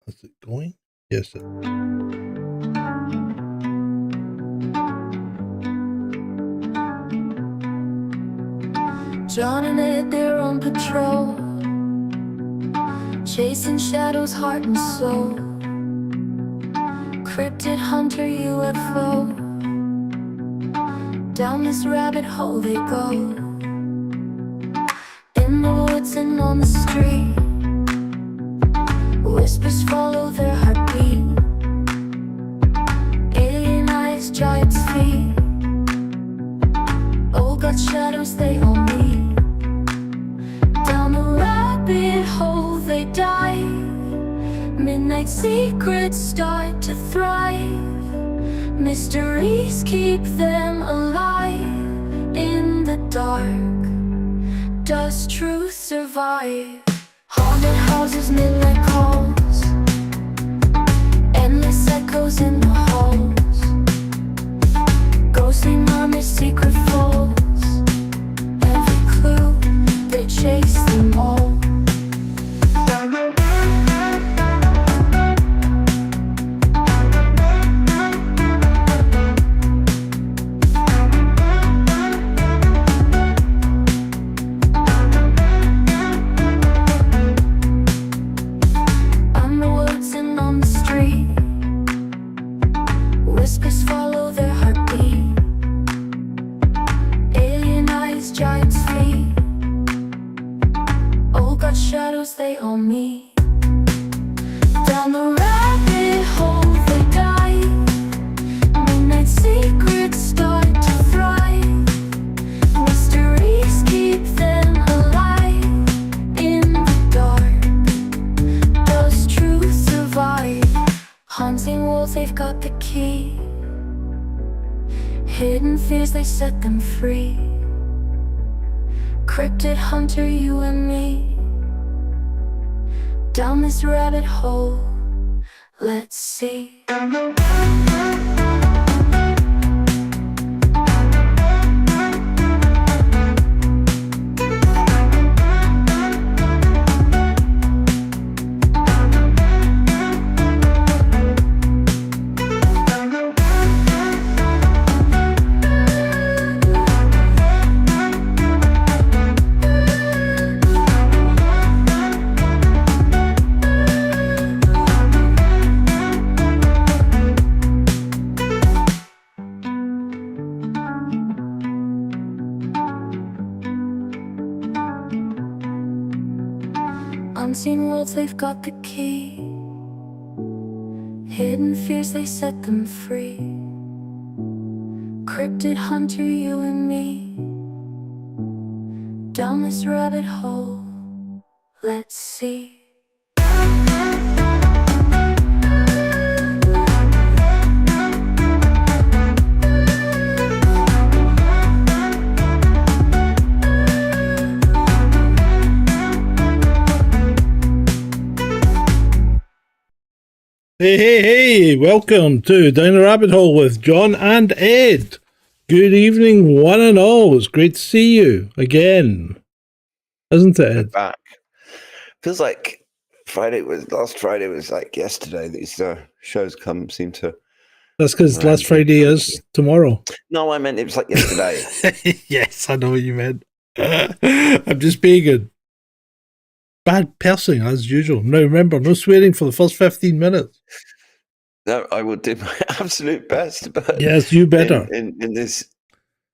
Is it going? Yes. John and Ed, they're on patrol, chasing shadows, heart and soul. Cryptid hunter UFO, down this rabbit hole they go. In the woods and on the street, whispers follow their heartbeat. Alien eyes, giant feet, old got shadows they all meet. Down the rabbit hole they dive, midnight secrets start to thrive. Mysteries keep them alive. In the dark, does truth survive? Haunted houses, midnight calls, endless echoes in the halls. Ghostly murmurs, secret falls, every clue, they chase them all. On the woods and on the street, whispers follow their heartbeat. Alien eyes, giant feet, old got shadows they all meet. Down the rabbit hole they dive, midnight secrets start to thrive. Mysteries keep them alive. In the dark, does truth survive? Haunting walls, they've got the key. Hidden fears, they set them free. Cryptid hunter, you and me, down this rabbit hole, let's see. Unseen worlds, they've got the key. Hidden fears, they set them free. Cryptid hunter, you and me, down this rabbit hole, let's see. Hey, hey, hey, welcome to Down the Rabbit Hole with John and Ed. Good evening, one and all. It's great to see you again. Isn't it, Ed? Back. Feels like last Friday was like yesterday. These shows seem to. That's because last Friday is tomorrow. No, I meant it was like yesterday. Yes, I know what you meant. I'm just being a bad person as usual. Now remember, no swearing for the first 15 minutes. No, I will do my absolute best. But yes, you better. In this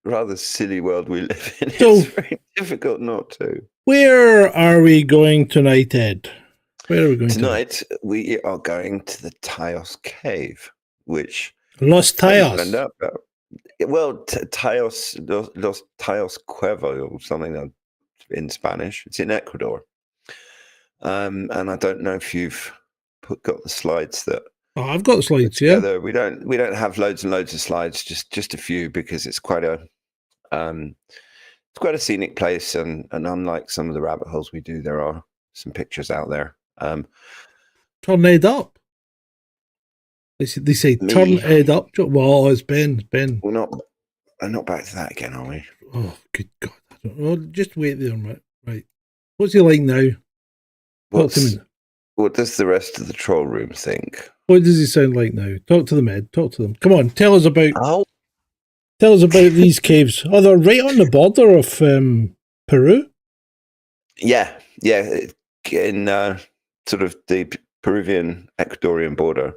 rather silly world we live in, So, it's very difficult not to. Where are we going tonight, Ed? Where are we going tonight? We are going to the Taos Cave, which Los Taos. Taos, Los Taos Cueva, or something in Spanish. It's in Ecuador. And I don't know if you've got the slides that. Oh, I've got the slides. Yeah, we don't have loads and loads of slides. Just a few, because it's quite a scenic place, and unlike some of the rabbit holes we do, there are some pictures out there. Turn head up. They say turn head up. Well, it's Ben. We're not back to that again, are we? Oh, good God! I don't know. Just wait there, right? What's he like now? Talk to me. What does the rest of the troll room think? What does he sound like now? Talk to them, Ed. Talk to them. Come on, tell us about Oh, these caves. Oh, they're right on the border of Peru. yeah, in sort of the Peruvian Ecuadorian border.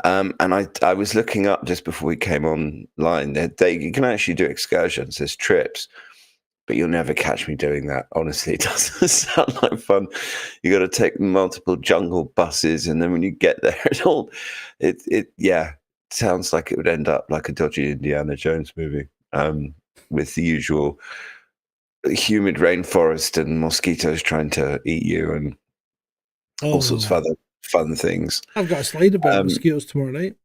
And I was looking up just before we came online. You can actually do excursions. There's trips, but you'll never catch me doing that. Honestly, it doesn't sound like fun. You got to take multiple jungle buses, and then when you get there, it sounds like it would end up like a dodgy Indiana Jones movie, with the usual humid rainforest and mosquitoes trying to eat you and all sorts of other fun things. I've got a slide about mosquitoes tomorrow night.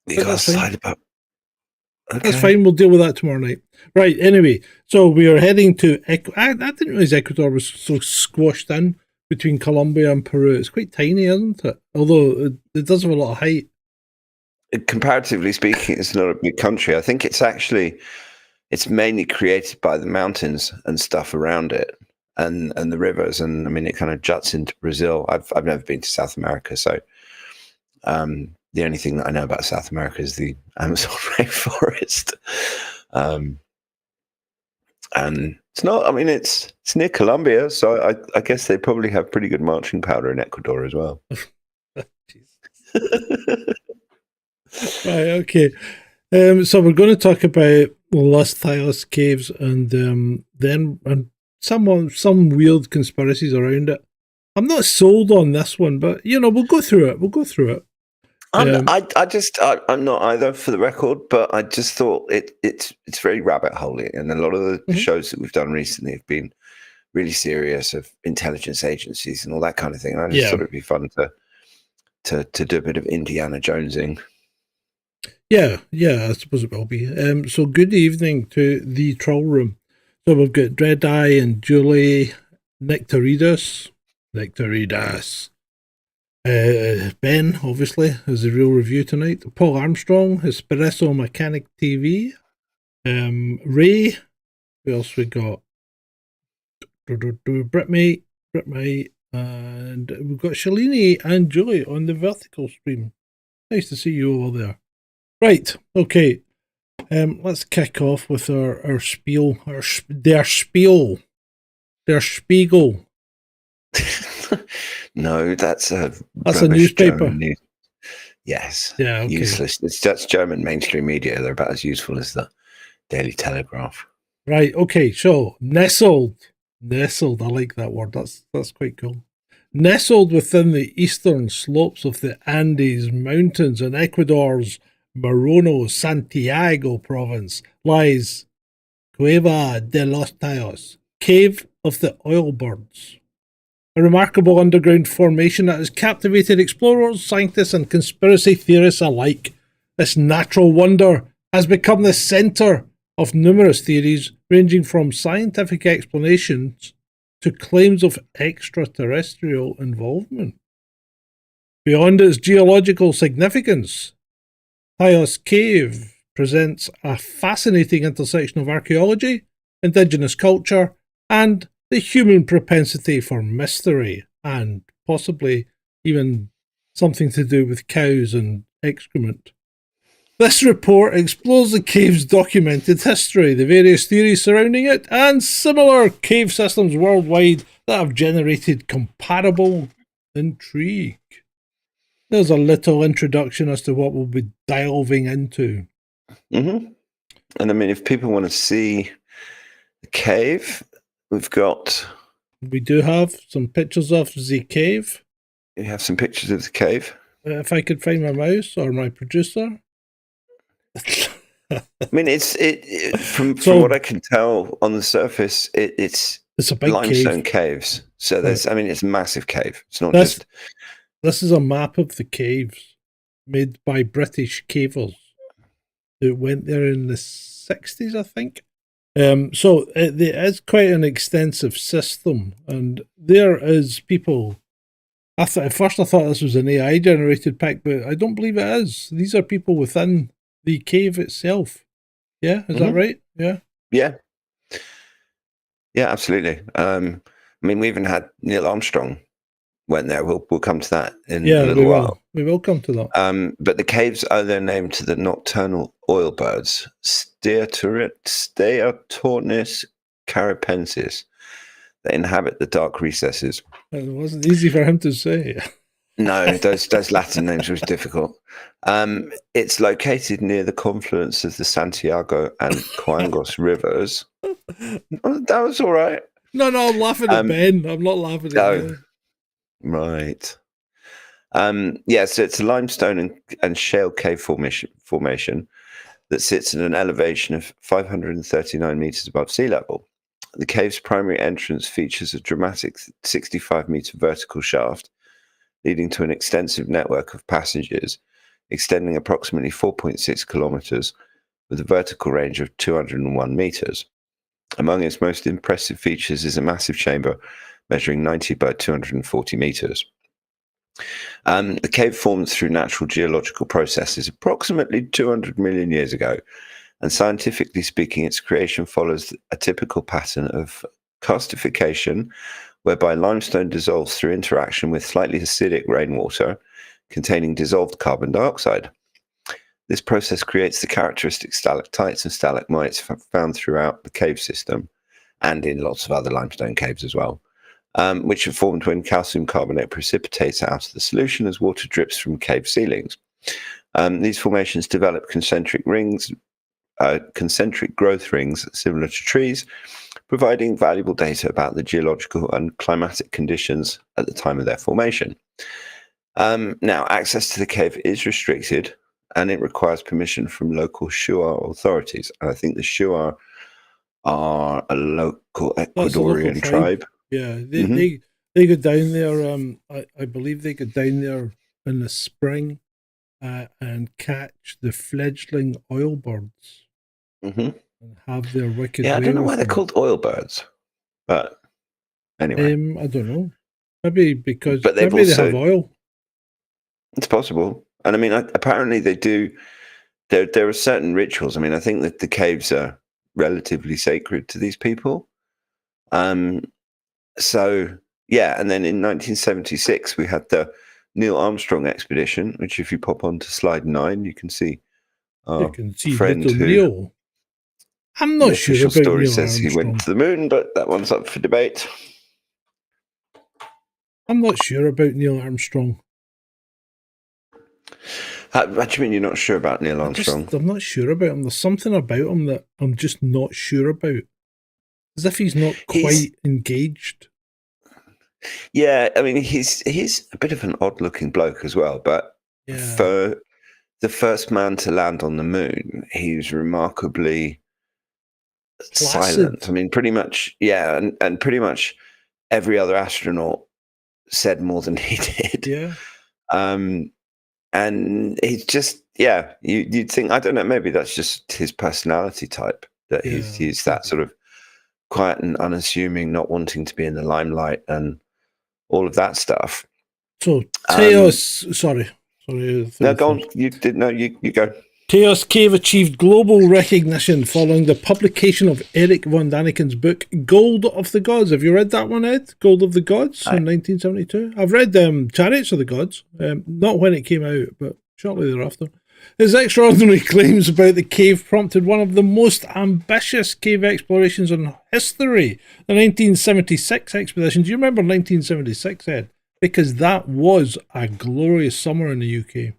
You got a slide about. Okay. That's fine. We'll deal with that tomorrow night. Right. Anyway, so we are heading to. I didn't realize Ecuador was so squashed in between Colombia and Peru. It's quite tiny, isn't it? Although it does have a lot of height. Comparatively speaking, it's not a big country. I think it's mainly created by the mountains and stuff around it, and the rivers. And I mean, it kind of juts into Brazil. I've never been to South America, so the only thing that I know about South America is the Amazon rainforest. And it's not. I mean, it's near Colombia, so I guess they probably have pretty good marching powder in Ecuador as well. Right. Okay. So we're going to talk about Los Tayos caves and then some weird conspiracies around it. I'm not sold on this one, but we'll go through it. I'm not either, for the record, but I just thought it's very rabbit holey, and a lot of the shows that we've done recently have been really serious, of intelligence agencies and all that kind of thing. And I just thought it'd be fun to do a bit of Indiana Jonesing. Yeah, I suppose it will be. So good evening to the troll room. So we've got Dreadeye and Julie Nectaridus. Ben, obviously, is the real review tonight. Paul Armstrong, Espresso Mechanic TV. Ray. Who else we got? Britmate, and we've got Shalini and Julie on the vertical stream. Nice to see you over there. Right, okay. Let's kick off with our spiel. Their spiegel. No, that's a newspaper. Yes. Yeah, okay. Useless. That's German mainstream media. They're about as useful as the Daily Telegraph. Right, okay. So nestled. I like that word. That's quite cool. Nestled within the eastern slopes of the Andes Mountains in Ecuador's Moreno Santiago province lies Cueva de los Tayos, Cave of the Oilbirds. A remarkable underground formation that has captivated explorers, scientists, and conspiracy theorists alike. This natural wonder has become the centre of numerous theories, ranging from scientific explanations to claims of extraterrestrial involvement. Beyond its geological significance, Tayos Cave presents a fascinating intersection of archaeology, indigenous culture, and the human propensity for mystery, and possibly even something to do with cows and excrement. This report explores the cave's documented history, the various theories surrounding it, and similar cave systems worldwide that have generated comparable intrigue. There's a little introduction as to what we'll be delving into. Mm-hmm. And I mean, if people want to see the cave, we do have some pictures of the cave. You have some pictures of the cave. If I could find my mouse or my producer. I mean, from what I can tell on the surface, it's a big limestone caves. So it's a massive cave. It's not just. This is a map of the caves made by British cavers who went there in the 60s, I think. So it is quite an extensive system, and there is people. At first I thought this was an AI generated pic, but I don't believe it is. These are people within the cave itself. Yeah, is that right? Yeah. Yeah, absolutely. I mean, we even had Neil Armstrong went there. We'll come to that in a Yeah, little while. We will come to that. But the caves owe their name to the nocturnal oil birds, Steatornis caripensis, that inhabit the dark recesses. It wasn't easy for him to say. No, those Latin names was difficult. It's located near the confluence of the Santiago and Coangos rivers. Oh, that was all right. No, I'm laughing at Ben. I'm not laughing at you. Right. So it's a limestone and shale cave formation that sits at an elevation of 539 meters above sea level. The cave's primary entrance features a dramatic 65-meter vertical shaft leading to an extensive network of passages extending approximately 4.6 kilometers with a vertical range of 201 meters. Among its most impressive features is a massive chamber measuring 90 by 240 meters. The cave formed through natural geological processes approximately 200 million years ago, and scientifically speaking, its creation follows a typical pattern of karstification, whereby limestone dissolves through interaction with slightly acidic rainwater containing dissolved carbon dioxide. This process creates the characteristic stalactites and stalagmites found throughout the cave system and in lots of other limestone caves as well, which are formed when calcium carbonate precipitates out of the solution as water drips from cave ceilings. These formations develop concentric growth rings similar to trees, providing valuable data about the geological and climatic conditions at the time of their formation. Now, access to the cave is restricted, and it requires permission from local Shuar authorities. And I think the Shuar are a local Ecuadorian tribe. Yeah, they go down there. I believe they go down there in the spring and catch the fledgling oil birds and have their wicked. Yeah, I don't know why they're called oil birds, but anyway, I don't know. Maybe because they have oil. It's possible, and I mean, apparently they do. There are certain rituals. I mean, I think that the caves are relatively sacred to these people. So yeah, and then in 1976 we had the Neil Armstrong expedition, which if you pop onto slide 9, you can see our friend who Neil. I'm not sure about story Neil says Armstrong. He went to the moon, but that one's up for debate. I'm not sure about Neil Armstrong. What do you mean you're not sure about Neil Armstrong? I'm not sure about him. There's something about him that I'm just not sure about. As if he's not quite engaged. Yeah, I mean, he's a bit of an odd-looking bloke as well, but for the first man to land on the moon, he's remarkably silent. I mean, pretty much, and pretty much every other astronaut said more than he did. Yeah. And he's just, you'd think, I don't know, maybe that's just his personality type, that he's that sort of quiet and unassuming, not wanting to be in the limelight and all of that stuff. So, Teos, sorry. No, go on. You go. Teos Cave achieved global recognition following the publication of Eric von Daniken's book, Gold of the Gods. Have you read that one, Ed? Gold of the Gods in 1972? I've read Chariots of the Gods, not when it came out, but shortly thereafter. His extraordinary claims about the cave prompted one of the most ambitious cave explorations in history, the 1976 expedition. Do you remember 1976, Ed? Because that was a glorious summer in the UK.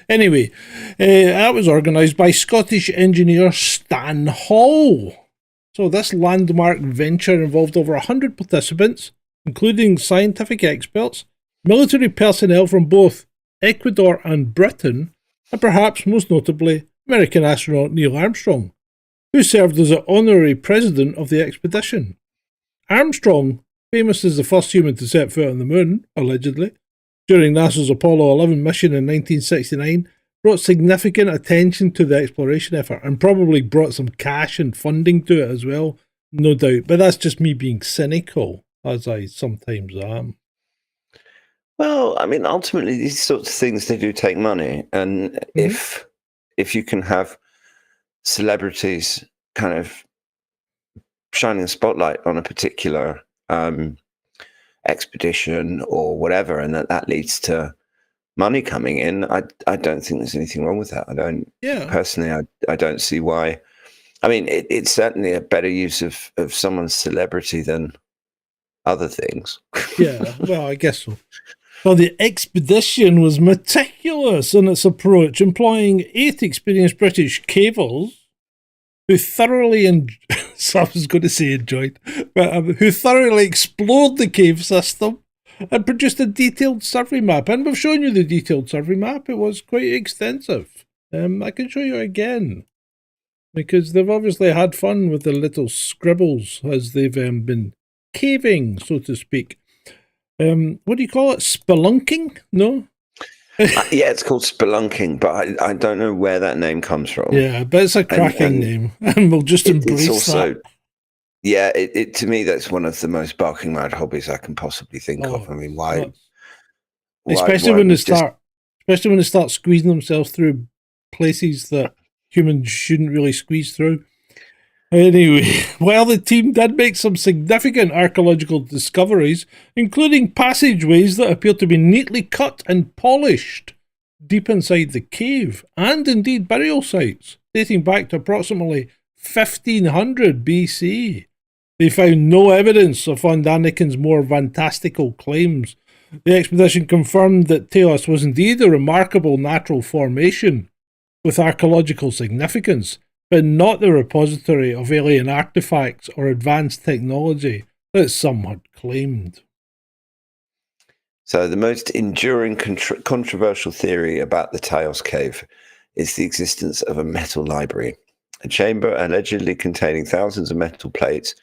Anyway, that was organised by Scottish engineer Stan Hall. So this landmark venture involved over 100 participants, including scientific experts, military personnel from both Ecuador and Britain, and perhaps most notably American astronaut Neil Armstrong, who served as the honorary president of the expedition. Armstrong, famous as the first human to set foot on the moon, allegedly, during NASA's Apollo 11 mission in 1969, brought significant attention to the exploration effort and probably brought some cash and funding to it as well, no doubt. But that's just me being cynical, as I sometimes am. Well, I mean, ultimately, these sorts of things, they do take money. And if you can have celebrities kind of shining a spotlight on a particular expedition or whatever, and that leads to money coming in, I don't think there's anything wrong with that. I don't personally. I don't see why. I mean, it's certainly a better use of someone's celebrity than other things. Yeah, well, I guess so. Well, the expedition was meticulous in its approach, employing 8 experienced British cavers who thoroughly so I was going to say enjoyed, but who thoroughly explored the cave system and produced a detailed survey map. And we've shown you the detailed survey map. It was quite extensive. I can show you again, because they've obviously had fun with the little scribbles as they've been caving, so to speak. What do you call it? Spelunking? No? Yeah, it's called spelunking, but I don't know where that name comes from. Yeah, but it's a cracking name, and we'll just embrace that. Yeah, it to me, that's one of the most barking mad hobbies I can possibly think of. I mean, why? Especially when they start squeezing themselves through places that humans shouldn't really squeeze through. Anyway, while the team did make some significant archaeological discoveries, including passageways that appear to be neatly cut and polished deep inside the cave, and indeed burial sites dating back to approximately 1500 BC. They found no evidence of Von Daniken's more fantastical claims. The expedition confirmed that Taos was indeed a remarkable natural formation with archaeological significance, but not the repository of alien artifacts or advanced technology that some had claimed. So the most enduring controversial theory about the Taos Cave is the existence of a metal library, a chamber allegedly containing thousands of metal plates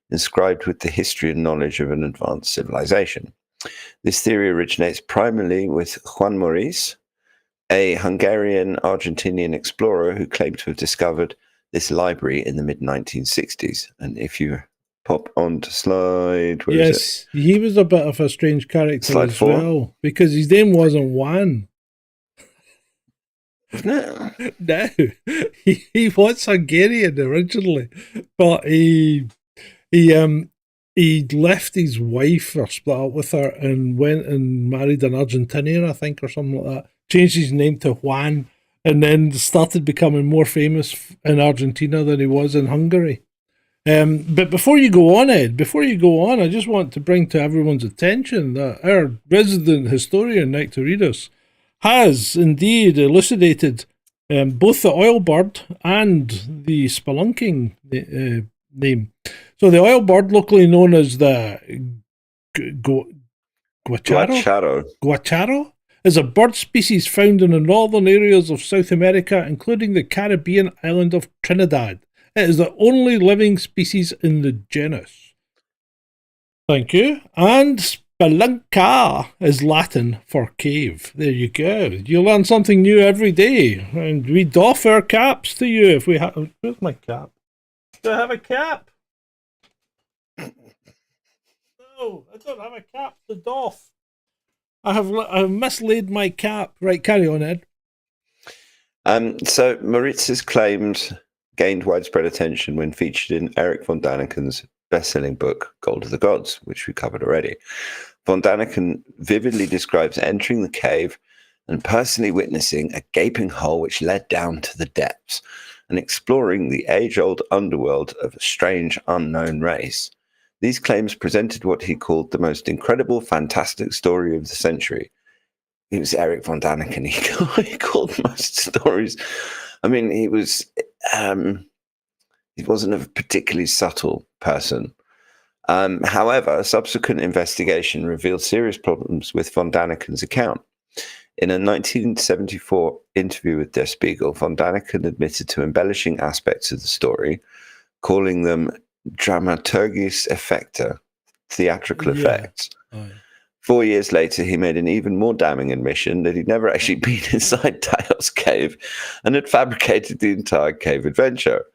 inscribed with the history and knowledge of an advanced civilization. This theory originates primarily with Juan Maurice, a Hungarian-Argentinian explorer who claimed to have discovered this library in the mid-1960s. And if you pop on to slide... Yes, he was a bit of a strange character slide as 4. Well, because his name wasn't Juan. No. No, he was Hungarian originally, but he left his wife or split up with her and went and married an Argentinian, I think, or something like that. Changed his name to Juan, and then started becoming more famous in Argentina than he was in Hungary. But before you go on, Ed, I just want to bring to everyone's attention that our resident historian, Nectaridus, has indeed elucidated both the oil bird and the spelunking name. So the oil bird, locally known as the guacharo, is a bird species found in the northern areas of South America, including the Caribbean island of Trinidad. It is the only living species in the genus. Thank you. And spelunca is Latin for cave. There you go. You learn something new every day. And we doff our caps to you if we have... Where's my cap? Do I have a cap? No, I don't have a cap to doff. I have mislaid my cap. Right, carry on, Ed. So Mauritz's claims gained widespread attention when featured in Eric von Daniken's best-selling book, Gold of the Gods, which we covered already. Von Daniken vividly describes entering the cave and personally witnessing a gaping hole which led down to the depths and exploring the age-old underworld of a strange, unknown race. These claims presented what he called the most incredible, fantastic story of the century. It was Eric von Daniken. He called most stories. I mean, he wasn't a particularly subtle person. However, subsequent investigation revealed serious problems with von Daniken's account. In a 1974 interview with Der Spiegel, von Daniken admitted to embellishing aspects of the story, calling them dramaturgische Effekte, theatrical effects. Oh. 4 years later, he made an even more damning admission that he'd never actually been inside Taos Cave and had fabricated the entire cave adventure.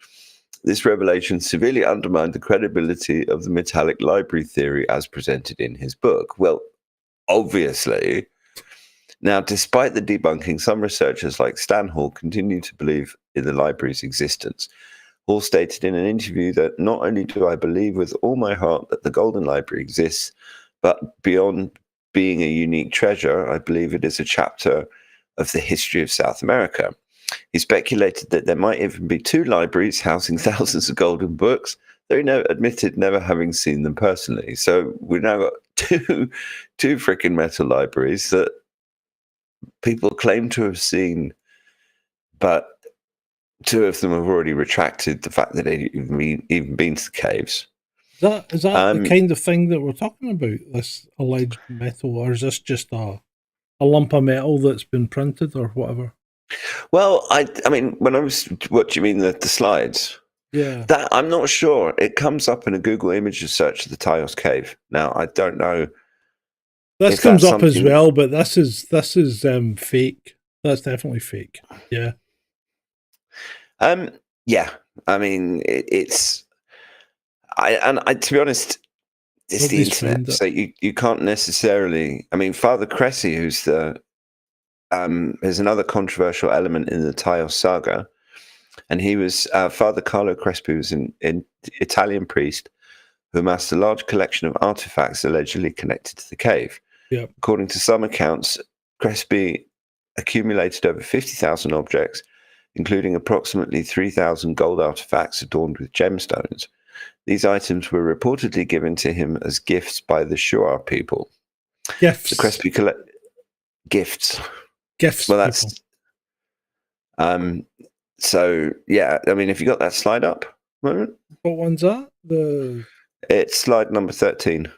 This revelation severely undermined the credibility of the metallic library theory as presented in his book. Well, obviously. Now, despite the debunking, some researchers like Stan Hall continue to believe in the library's existence. Hall stated in an interview that not only do I believe with all my heart that the Golden Library exists, but beyond being a unique treasure, I believe it is a chapter of the history of South America. He speculated that there might even be 2 libraries housing thousands of golden books, though he admitted never having seen them personally. So we've now got two freaking metal libraries that people claim to have seen, but 2 of them have already retracted the fact that they'd even been to the caves. Is that the kind of thing that we're talking about, this alleged metal, or is this just a lump of metal that's been printed or whatever? Well, I mean, what do you mean, the slides? Yeah. That I'm not sure. It comes up in a Google images search of the Taos Cave. Now, I don't know. This comes up as well, but this is fake. That's definitely fake. Yeah. Yeah. I mean, it's. I to be honest, it's the internet, so you can't necessarily. I mean, Father Cressy, who's there's another controversial element in the Taos saga, and he was Father Carlo Crespi, was an Italian priest who amassed a large collection of artifacts allegedly connected to the cave. Yep. According to some accounts, Crespi accumulated over 50,000 objects, including approximately 3,000 gold artifacts adorned with gemstones. These items were reportedly given to him as gifts by the Shuar people. Gifts. The Crespi gifts. Gifts. Well, that's so yeah. I mean, if you got that slide up, what one's that? It's slide number 13,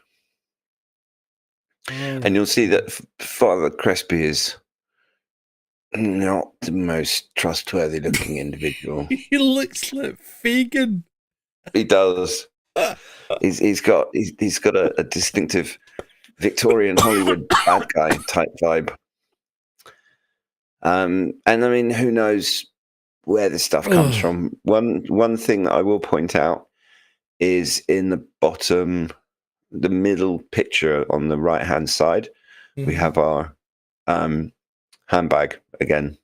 and you'll see that Father Crespi is not the most trustworthy looking individual. He looks like Fagin. He does. He's got a distinctive Victorian Hollywood bad guy type vibe. And I mean, who knows where this stuff comes from? One thing that I will point out is in the bottom, the middle picture on the right hand side, we have our handbag again.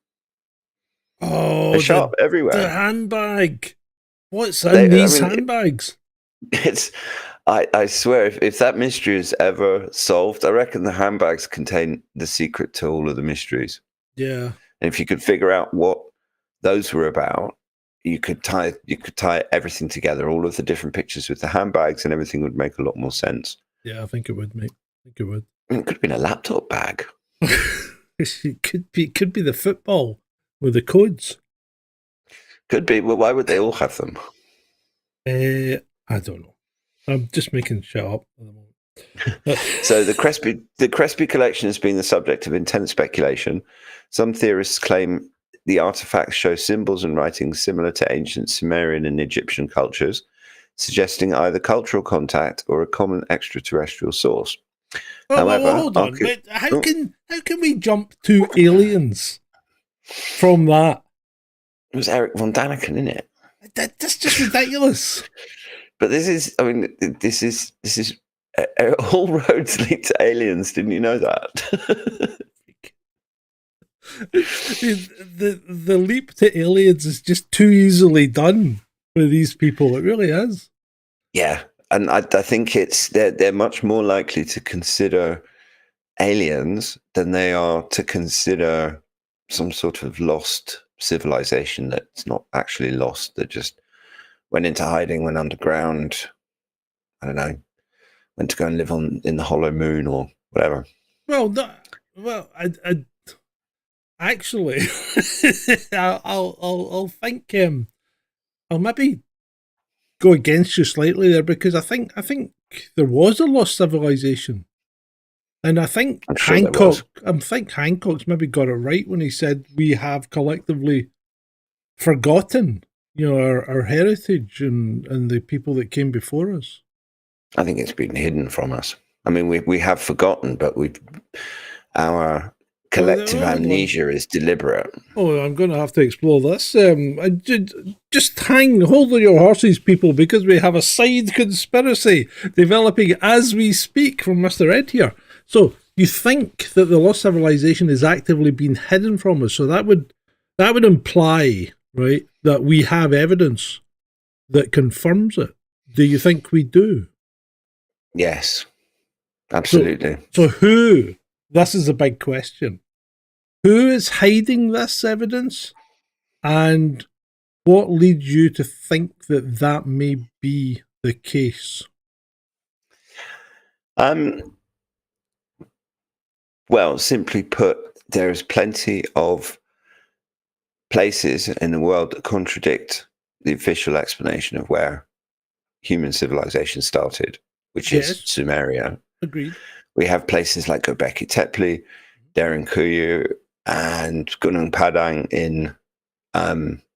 Oh, they're sharp everywhere. The handbag. What's in these handbags? It's. I swear, if that mystery is ever solved, I reckon the handbags contain the secret to all of the mysteries. Yeah. And if you could figure out what those were about, you could tie everything together. All of the different pictures with the handbags and everything would make a lot more sense. Yeah, I think it would, mate. I think it would. It could have been a laptop bag. It could be the football with the codes. Could be. Well, why would they all have them? I don't know. I'm just making shit up at the moment. So the Crespi collection has been the subject of intense speculation. Some theorists claim the artifacts show symbols and writings similar to ancient Sumerian and Egyptian cultures, suggesting either cultural contact or a common extraterrestrial source. However, hold on. How can we jump to aliens from that? It was Eric von Daniken, isn't it? That's just ridiculous. But this is all roads lead to aliens. Didn't you know that? the leap to aliens is just too easily done with these people. It really is. Yeah, and I think they're much more likely to consider aliens than they are to consider some sort of lost civilization that's not actually lost, that just went into hiding, went underground. I don't know, went to go and live in the hollow moon or whatever. Well, I actually, I'll think. I'll maybe go against you slightly there, because I think there was a lost civilization, and I think Hancock's maybe got it right when he said we have collectively forgotten, our heritage and the people that came before us. I think it's been hidden from us. I mean, we have forgotten, but our collective amnesia is deliberate. Oh, I'm going to have to explore this. Just hold your horses, people, because we have a side conspiracy developing as we speak from Mr. Ed here. So you think that the lost civilization is actively being hidden from us? So that would imply, right, that we have evidence that confirms it. Do you think we do? Yes. Absolutely. So who? This is a big question. Who is hiding this evidence, and what leads you to think that that may be the case? Well, simply put, there is plenty of places in the world that contradict the official explanation of where human civilization started, which is Yes. Sumeria. Agreed. We have places like Göbekli Tepe, Derinkuyu, and Gunung Padang in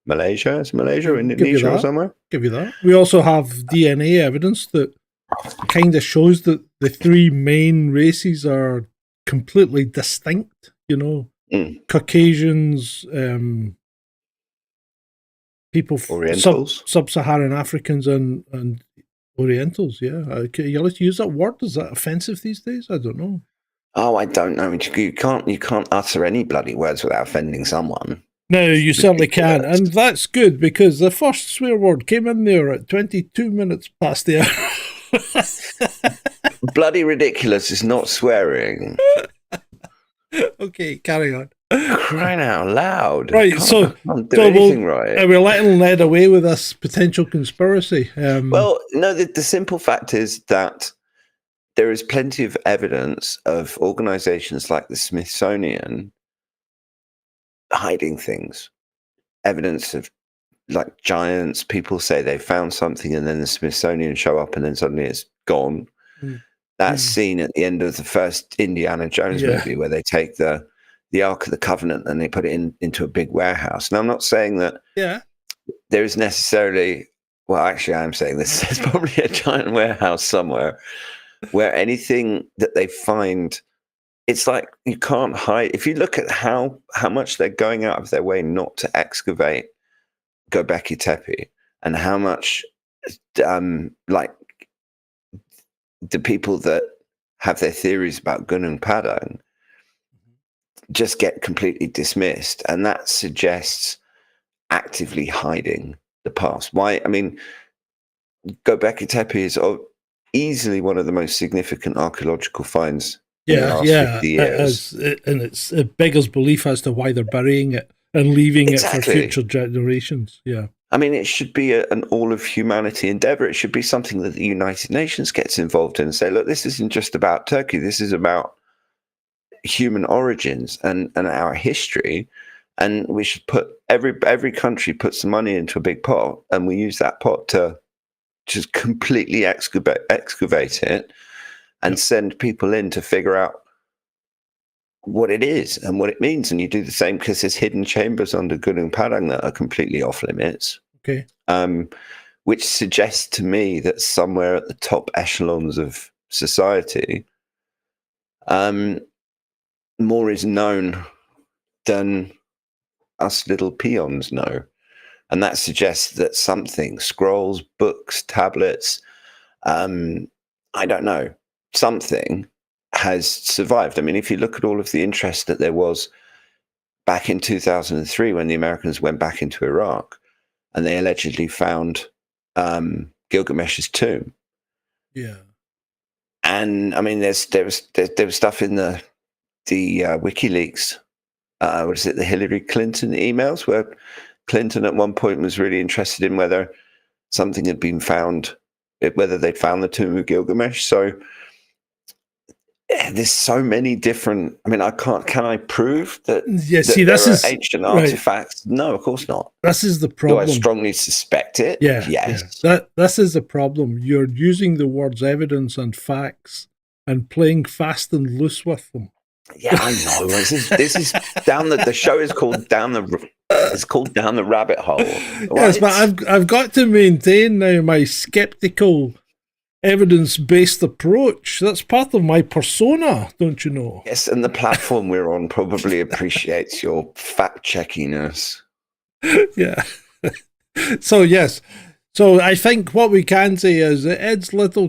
Malaysia. Is Malaysia or Indonesia or somewhere? Give you that. We also have DNA evidence that kind of shows that the three main races are completely distinct. Caucasians, people, Orientals, sub-Saharan Africans, and Orientals. Yeah, you like to use that word? Is that offensive these days? I don't know. Oh, I don't know. You can't utter any bloody words without offending someone. No, you certainly can, and that's good because the first swear word came in there at 22 minutes past the hour. Bloody ridiculous is not swearing. Okay, carry on. Crying out loud. Right, can't do anything right. We're letting Ned away with this potential conspiracy. Well, no, the simple fact is that there is plenty of evidence of organizations like the Smithsonian hiding things. Evidence of like giants. People say they found something and then the Smithsonian show up and then suddenly it's gone. That's seen at the end of the first Indiana Jones movie where they take the Ark of the Covenant and they put it into a big warehouse. Now, I'm not saying that there is necessarily, well, actually, I am saying this. There's probably a giant warehouse somewhere where anything that they find, it's like you can't hide. If you look at how much they're going out of their way not to excavate Göbekli Tepe and how much like the people that have their theories about Gunung Padang just get completely dismissed, and that suggests actively hiding the past. Why? I mean, Göbekli Tepe is easily one of the most significant archaeological finds in the last 50 years. And it beggars belief as to why they're burying it and leaving it for future generations. Yeah. I mean, it should be an all of humanity endeavor. It should be something that the United Nations gets involved in and say, look, this isn't just about Turkey. This is about human origins and our history. And we should put every country puts the money into a big pot, and we use that pot to just completely excavate it and send people in to figure out what it is and what it means. And you do the same because there's hidden chambers under Gunung Padang that are completely off limits. Okay. Which suggests to me that somewhere at the top echelons of society, more is known than us little peons know. And that suggests that something, scrolls, books, tablets, I don't know, something has survived. I mean, if you look at all of the interest that there was back in 2003 when the Americans went back into Iraq and they allegedly found Gilgamesh's tomb. Yeah. And I mean, there was stuff in the WikiLeaks, what is it, the Hillary Clinton emails, where Clinton at one point was really interested in whether something had been found, whether they'd found the tomb of Gilgamesh. So there's so many different. I mean, can I prove that? Yeah, see, this is ancient artifacts. Right. No, of course not. This is the problem. Do I strongly suspect it? Yeah. Yes. Yeah. This is the problem. You're using the words evidence and facts and playing fast and loose with them. Yeah, I know. This is down the show is called Down the. It's called Down the Rabbit Hole. Right? Yes, but I've got to maintain now my skeptical, evidence-based approach. That's part of my persona, don't you know? Yes, and the platform we're on probably appreciates your fact-checkiness. Yeah. So, yes. So I think what we can say is that Ed's little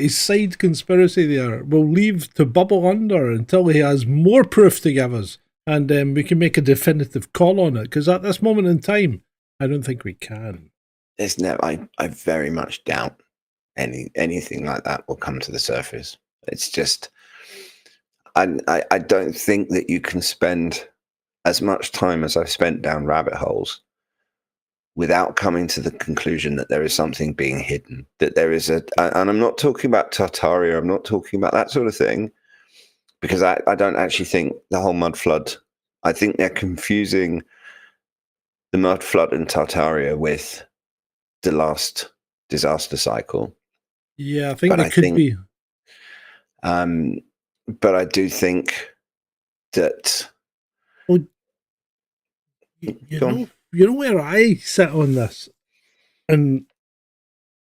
side conspiracy there will leave to bubble under until he has more proof to give us. And we can make a definitive call on it. Because at this moment in time, I don't think we can. I very much doubt anything like that will come to the surface. It's just, I don't think that you can spend as much time as I've spent down rabbit holes without coming to the conclusion that there is something being hidden, that there is and I'm not talking about Tartaria, I'm not talking about that sort of thing, because I don't actually think the whole mud flood, I think they're confusing the mud flood and Tartaria with the last disaster cycle. Yeah, I think But there I could think- be. But I do think that Well, Go on. you know where I sit on this, and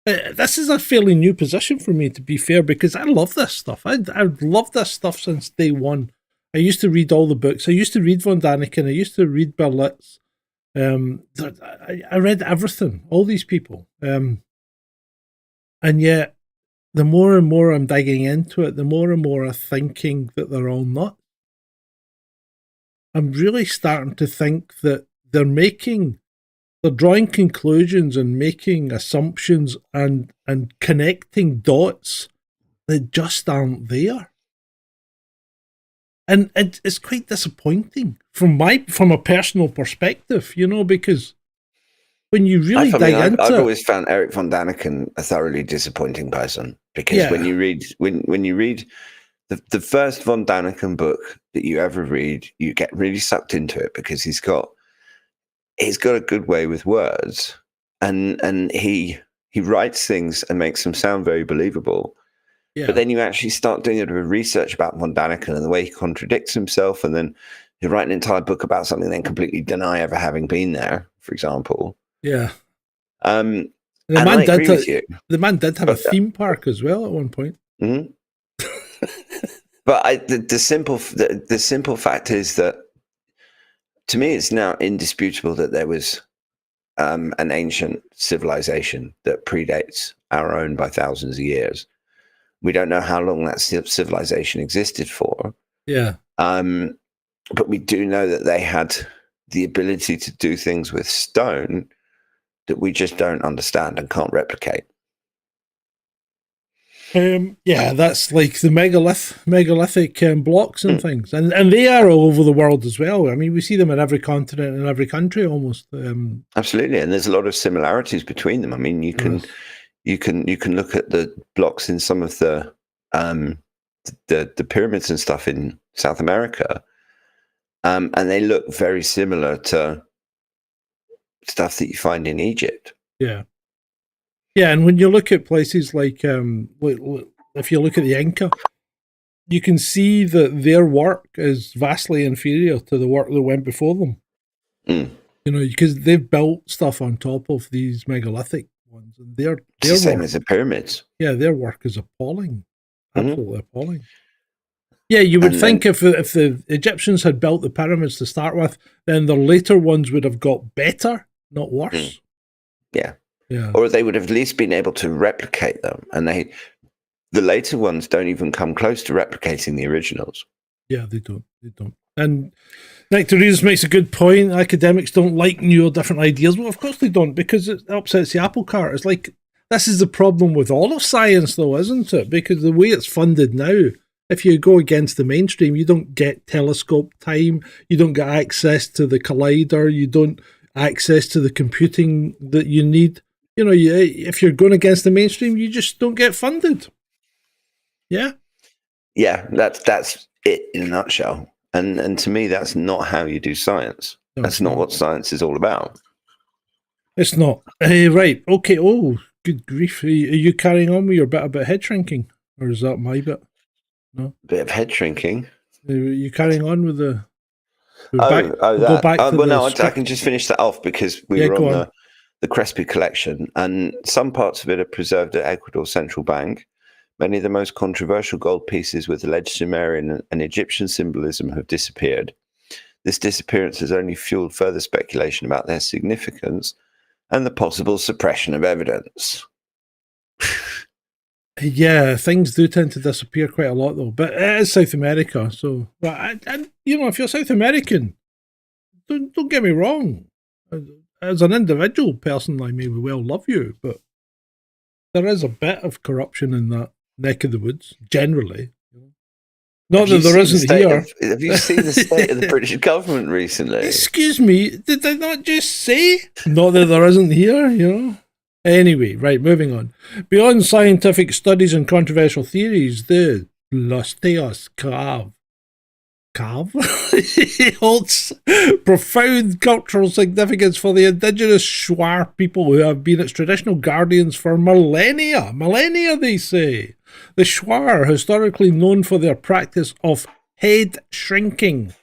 this is a fairly new position for me, to be fair, because I love this stuff. I've loved this stuff since day one. I used to read all the books. I used to read Von Daniken. I used to read Berlitz. I read everything, all these people. And yet, the more and more I'm digging into it, the more and more I'm thinking that they're all nuts. I'm really starting to think that they're drawing conclusions and making assumptions and connecting dots that just aren't there. And it's quite disappointing from a personal perspective, because when you really dig into I've it, always found Eric von Daniken a thoroughly disappointing person, because when you read the first von Daniken book that you ever read, you get really sucked into it, because he's got a good way with words, and he writes things and makes them sound very believable. yeah, But then you actually start doing a bit of research about von Daniken and the way he contradicts himself, and then you write an entire book about something and then completely deny ever having been there, for example. yeah. And The I man agree with you. The man did have a theme park as well at one point. Mm-hmm. But the simple fact is that, to me, it's now indisputable that there was an ancient civilization that predates our own by thousands of years. We don't know how long that civilization existed for. Yeah. But we do know that they had the ability to do things with stone that we just don't understand and can't replicate. Yeah, that's like the megalithic blocks and things, and they are all over the world as well. I mean, we see them in every continent and every country almost. Absolutely, and there's a lot of similarities between them. I mean, you can look at the blocks in some of the pyramids and stuff in South America, and they look very similar to stuff that you find in Egypt. Yeah. Yeah, and when you look at places like, if you look at the Inca, you can see that their work is vastly inferior to the work that went before them. Because they've built stuff on top of these megalithic ones, and It's the same as the pyramids. Yeah, their work is appalling, absolutely appalling. Yeah, you would think if the Egyptians had built the pyramids to start with, then the later ones would have got better, not worse. Yeah. Yeah. Or they would have at least been able to replicate them. And the later ones don't even come close to replicating the originals. Yeah, they don't. And Nectareus makes a good point. Academics don't like new or different ideas. Well, of course they don't, because it upsets the apple cart. It's like, this is the problem with all of science, though, isn't it? Because the way it's funded now, if you go against the mainstream, you don't get telescope time, you don't get access to the collider, you don't access to the computing that you need. If you're going against the mainstream, you just don't get funded. Yeah? Yeah, that's it in a nutshell. And to me, that's not how you do science. No, that's not what science is all about. It's not. Right. Okay. Oh, good grief. Are you carrying on with your bit about head shrinking? Or is that my bit? No? Bit of head shrinking. Are you carrying on with the... I can just finish that off, because we were on the Crespi collection, and some parts of it are preserved at Ecuador's central bank. Many of the most controversial gold pieces with alleged Sumerian and Egyptian symbolism have disappeared. This disappearance has only fueled further speculation about their significance and the possible suppression of evidence. Yeah, things do tend to disappear quite a lot, though. But it is South America, so... if you're South American, don't get me wrong. As an individual person, I may well love you, but there is a bit of corruption in that neck of the woods, generally. Not that there isn't here. Have you seen the state of the British government recently? Excuse me, did I not just say? Not that there isn't here, Anyway, right, moving on. Beyond scientific studies and controversial theories, the Lusteos Cave holds profound cultural significance for the indigenous Shuar people who have been its traditional guardians for millennia. Millennia, they say. The Shuar, historically known for their practice of head shrinking,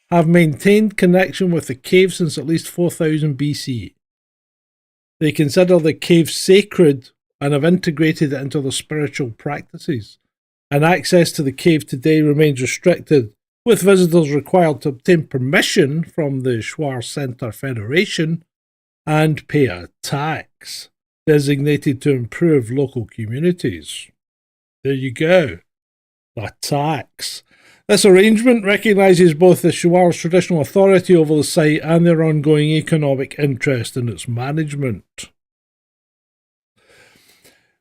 have maintained connection with the cave since at least 4000 BC. They consider the cave sacred and have integrated it into their spiritual practices. And access to the cave today remains restricted, with visitors required to obtain permission from the Shuar Center Federation and pay a tax designated to improve local communities. There you go. A tax. This arrangement recognises both the Shuar's traditional authority over the site and their ongoing economic interest in its management.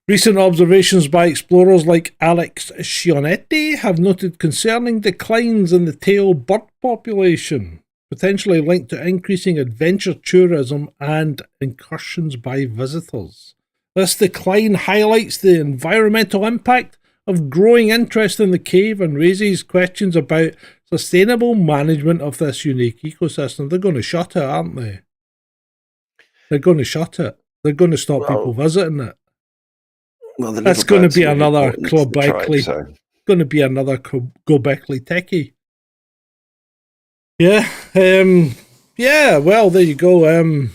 Recent observations by explorers like Alex Cionetti have noted concerning declines in the tail bird population, potentially linked to increasing adventure tourism and incursions by visitors. This decline highlights the environmental impact of growing interest in the cave and raises questions about sustainable management of this unique ecosystem. They're going to shut it, aren't they? They're going to shut it. They're going to stop people visiting it. Well, that's going to be another Quebec-ly. Going to be another Quebec-ly techie. Yeah. Yeah. Well, there you go.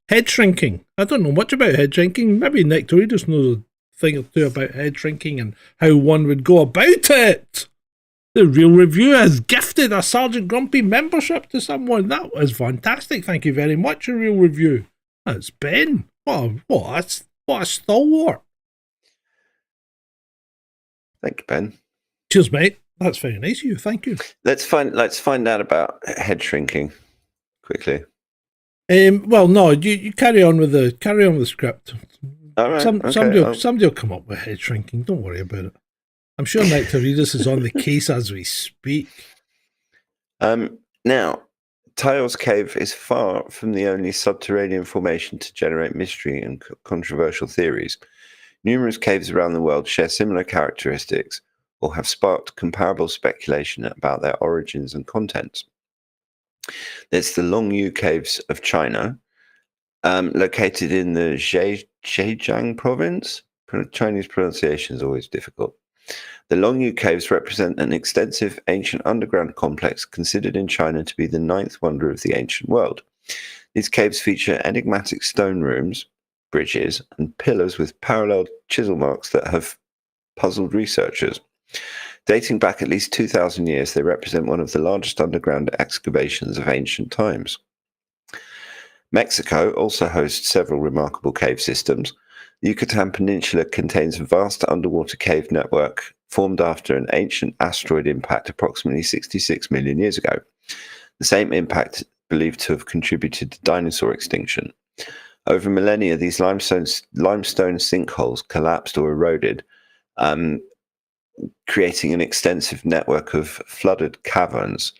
Head shrinking. I don't know much about head shrinking. Maybe Nectaridus knows a thing or two about head shrinking and how one would go about it. The Real Review has gifted a Sergeant Grumpy membership to someone. That was fantastic. Thank you very much, a Real Review. That's Ben. What a stalwart. Thank you, Ben. Cheers, mate. That's very nice of you. Thank you. Let's find out about head shrinking quickly. Well, no, you carry on with the script. All right. Somebody will come up with head shrinking. Don't worry about it. I'm sure Nectaridus is on the case as we speak. Now, Tiles Cave is far from the only subterranean formation to generate mystery and controversial theories. Numerous caves around the world share similar characteristics or have sparked comparable speculation about their origins and contents. There's the Long Yu Caves of China, located in the Zhejiang province. Chinese pronunciation is always difficult. The Long Yu Caves represent an extensive ancient underground complex considered in China to be the ninth wonder of the ancient world. These caves feature enigmatic stone rooms, bridges, and pillars with parallel chisel marks that have puzzled researchers. Dating back at least 2,000 years, they represent one of the largest underground excavations of ancient times. Mexico also hosts several remarkable cave systems. The Yucatan Peninsula contains a vast underwater cave network formed after an ancient asteroid impact approximately 66 million years ago. The same impact believed to have contributed to dinosaur extinction. Over millennia, these limestone sinkholes collapsed or eroded, creating an extensive network of flooded caverns.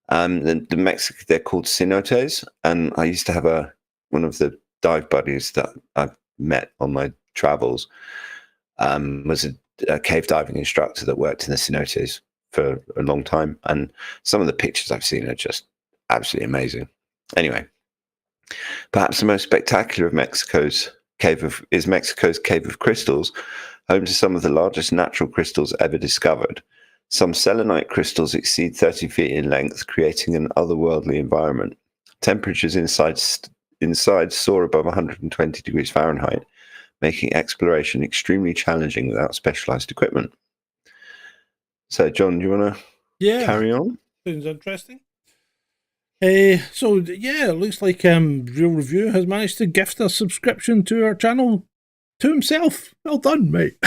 They're called cenotes, and I used to have one of the dive buddies that I've met on my travels was a cave diving instructor that worked in the cenotes for a long time, and some of the pictures I've seen are just absolutely amazing. Anyway, perhaps the most spectacular of Mexico's cave of crystals, home to some of the largest natural crystals ever discovered. Some selenite crystals exceed 30 feet in length, creating an otherworldly environment. Temperatures inside soar above 120 degrees Fahrenheit, making exploration extremely challenging without specialized equipment. So, John, do you want to carry on? Sounds interesting. It looks like Real Review has managed to gift a subscription to our channel to himself. Well done, mate.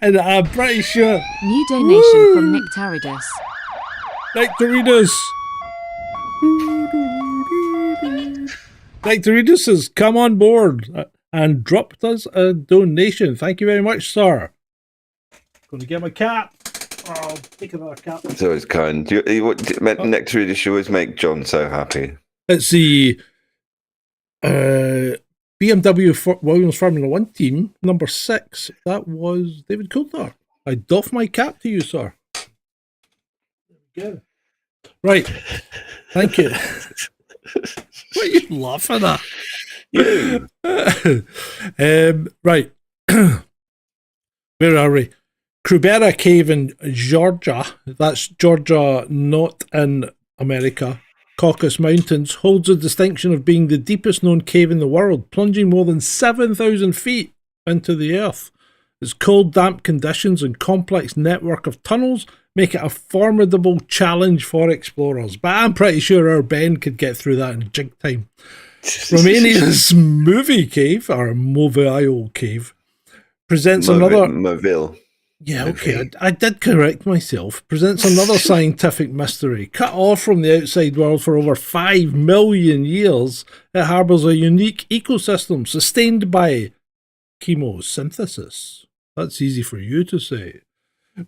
and I'm pretty sure. New donation from Nectaridus. Nectaridus has come on board. and dropped us a donation. Thank you very much, sir. Going to get my cap. Oh, I'll take another cap. It's always kind. Nectarides always make John so happy. It's the BMW Williams Formula 1 team, number 6. That was David Coulthard. I doff my cap to you, sir. There we go. Right. Thank you. What are you laughing at? You. Right. Where are we? Krubera Cave in Georgia. That's Georgia, not in America. Caucasus Mountains holds the distinction of being the deepest known cave in the world, plunging more than 7,000 feet into the earth. Its cold, damp conditions and complex network of tunnels make it a formidable challenge for explorers. But I'm pretty sure our Ben could get through that in jig time. Romania's Movie Cave, or Movaio Cave, presents another... Moville. Yeah, okay, I did correct myself. Presents another scientific mystery. Cut off from the outside world for over 5 million years, it harbours a unique ecosystem sustained by chemosynthesis. That's easy for you to say.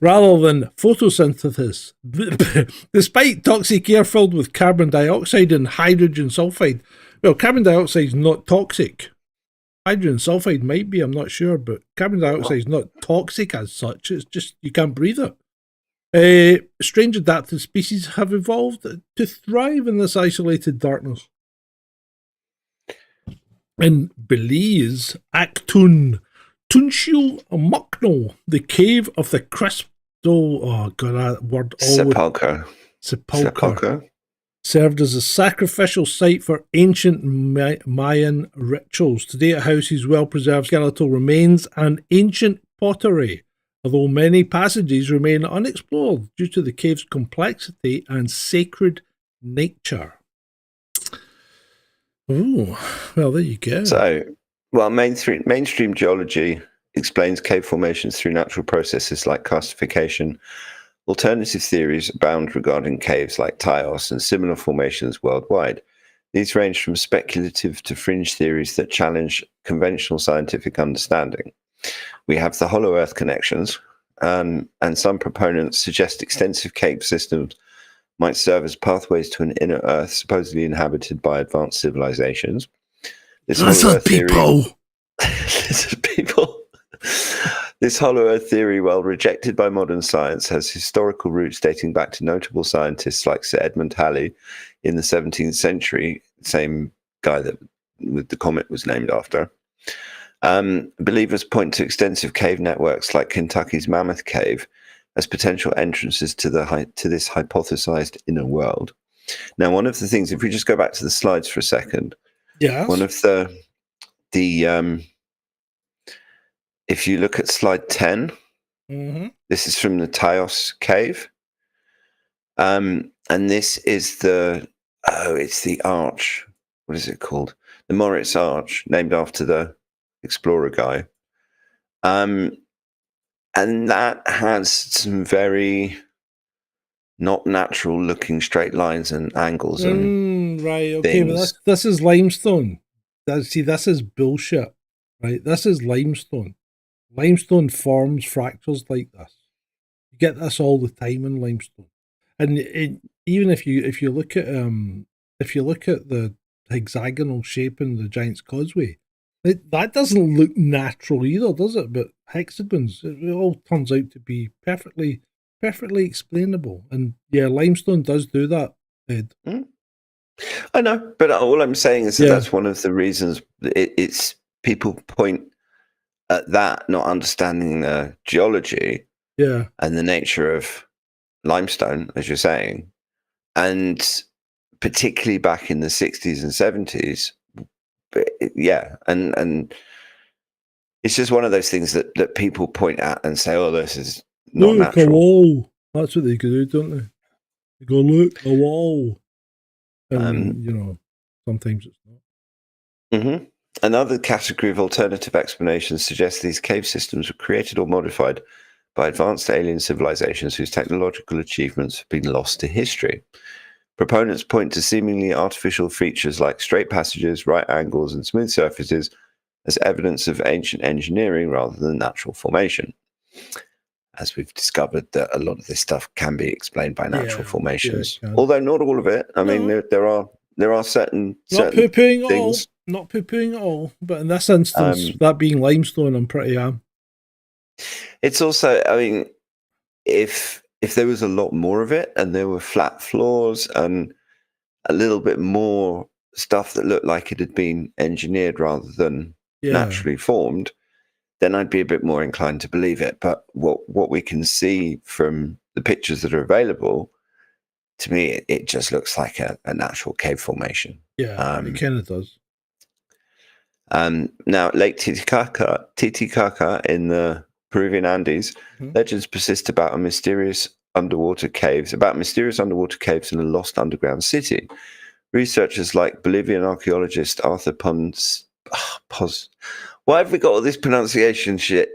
Rather than photosynthesis. Despite toxic air filled with carbon dioxide and hydrogen sulfide. Well, carbon dioxide is not toxic. Hydrogen sulfide might be, I'm not sure, but carbon dioxide is not toxic as such. It's just you can't breathe it. Strange adapted species have evolved to thrive in this isolated darkness. In Belize, Actun, Tunshil Mukno, the cave of the crystal. Oh god, that word always. Sepulchre. Served as a sacrificial site for ancient Mayan rituals. Today it houses well-preserved skeletal remains and ancient pottery, although many passages remain unexplored due to the cave's complexity and sacred nature. Oh, well, there you go. So, well, mainstream geology explains cave formations through natural processes like karstification. Alternative theories abound regarding caves like Tyos and similar formations worldwide. These range from speculative to fringe theories that challenge conventional scientific understanding. We have the hollow earth connections, and some proponents suggest extensive cave systems might serve as pathways to an inner earth supposedly inhabited by advanced civilizations. This hollow earth theory, while rejected by modern science, has historical roots dating back to notable scientists like Sir Edmund Halley in the 17th century, same guy that the comet was named after. Believers point to extensive cave networks like Kentucky's Mammoth Cave as potential entrances to this hypothesized inner world. Now, one of the things, if we just go back to the slides for a second, one of the if you look at slide 10, this is from the Tyos cave. And this is it's the arch. What is it called? The Moritz Arch, named after the explorer guy. And that has some very not natural looking straight lines and angles. And right, okay, but this is limestone. This is bullshit, right? This is limestone. Limestone forms fractures like this. You get this all the time in limestone, and even if you look at the hexagonal shape in the Giant's Causeway, that doesn't look natural either, does it? But hexagons, it all turns out to be perfectly explainable, and yeah, limestone does do that, Ed. I know, but all I'm saying is that that's one of the reasons it's people point at that, not understanding the geology and the nature of limestone, as you're saying, and particularly back in the 60s and 70s. And it's just one of those things that people point at and say, oh, this is not natural. A wall. That's what they do, don't they? They go, look, a wall. And, sometimes it's not. Another category of alternative explanations suggests these cave systems were created or modified by advanced alien civilizations whose technological achievements have been lost to history. Proponents point to seemingly artificial features like straight passages, right angles, and smooth surfaces as evidence of ancient engineering rather than natural formation. As we've discovered that a lot of this stuff can be explained by natural formations, can. although not all of it. I mean, there are certain not poo-pooing at all, things. not poo-pooing at all. But in this instance, that being limestone, I'm pretty It's also, I mean, if there was a lot more of it and there were flat floors and a little bit more stuff that looked like it had been engineered rather than naturally formed, then I'd be a bit more inclined to believe it. But what we can see from the pictures that are available, to me, it just looks like a natural cave formation. Yeah, it kind of does. Now, Lake Titicaca in the Peruvian Andes, legends persist about mysterious underwater caves and a lost underground city. Researchers like Bolivian archaeologist Arthur why have we got all this pronunciation shit?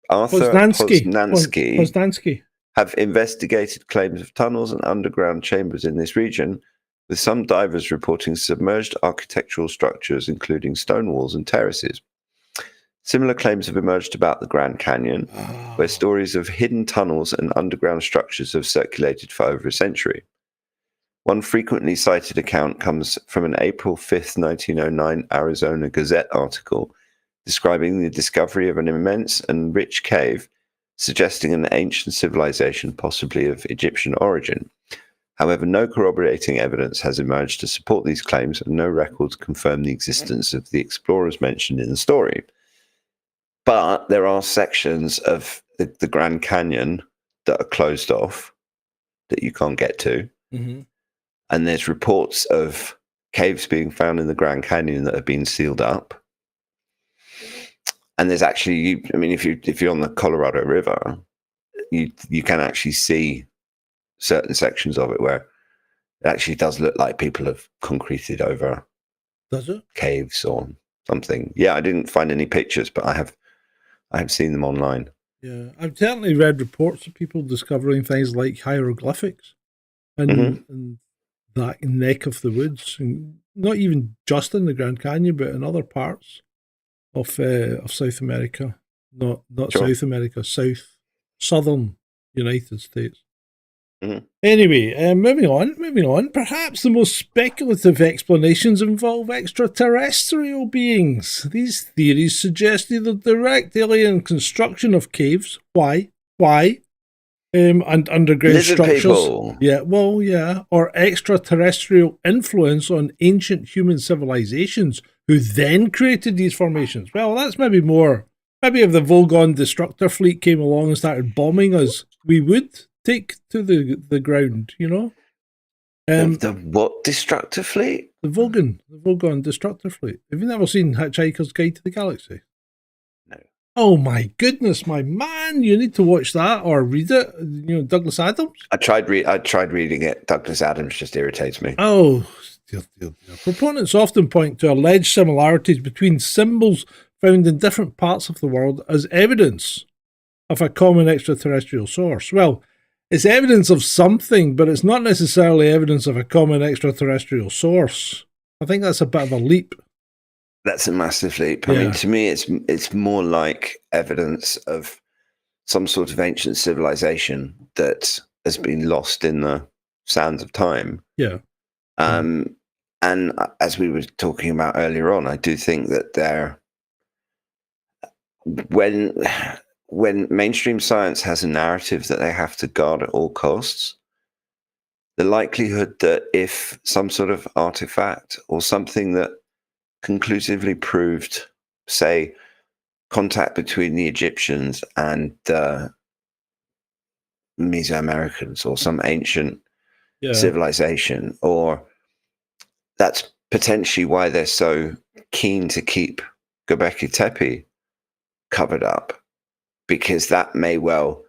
Arthur Poznansky have investigated claims of tunnels and underground chambers in this region, with some divers reporting submerged architectural structures, including stone walls and terraces. Similar claims have emerged about the Grand Canyon, where stories of hidden tunnels and underground structures have circulated for over a century. One frequently cited account comes from an April 5th, 1909 Arizona Gazette article describing the discovery of an immense and rich cave, suggesting an ancient civilization, possibly of Egyptian origin. However, no corroborating evidence has emerged to support these claims, and no records confirm the existence of the explorers mentioned in the story. But there are sections of the Grand Canyon that are closed off, that you can't get to. Mm-hmm. And there's reports of caves being found in the Grand Canyon that have been sealed up. And there's actually, I mean, if you're on the Colorado River, you can actually see certain sections of it where it actually does look like people have concreted over. Does it? Caves or something. Yeah, I didn't find any pictures, but I have seen them online. Yeah, I've certainly read reports of people discovering things like hieroglyphics and that neck of the woods, and not even just in the Grand Canyon, but in other parts of South America. Not Sure. South America, southern United States. Mm-hmm. Anyway, moving on. Perhaps the most speculative explanations involve extraterrestrial beings. These theories suggest either direct alien construction of caves. Why? And underground Lizard structures. people. Yeah, or extraterrestrial influence on ancient human civilizations who then created these formations. Well, that's maybe more. Maybe if the Vogon destructor fleet came along and started bombing us, we would take to the ground, you know? The what destructor fleet? The Vogon destructor fleet. Have you never seen Hitchhiker's Guide to the Galaxy? No. Oh my goodness, my man! You need to watch that or read it. You know, Douglas Adams. I tried reading it. Douglas Adams just irritates me. Oh, dear. Proponents often point to alleged similarities between symbols found in different parts of the world as evidence of a common extraterrestrial source. Well, it's evidence of something, but it's not necessarily evidence of a common extraterrestrial source. I think that's a bit of a leap. That's a massive leap. I mean, to me, it's more like evidence of some sort of ancient civilization that has been lost in the sands of time. Yeah. And as we were talking about earlier on, I do think that when mainstream science has a narrative that they have to guard at all costs, the likelihood that if some sort of artifact or something that conclusively proved, say, contact between the Egyptians and the Mesoamericans or some ancient civilization, or that's potentially why they're so keen to keep Göbekli Tepe covered up, because that may well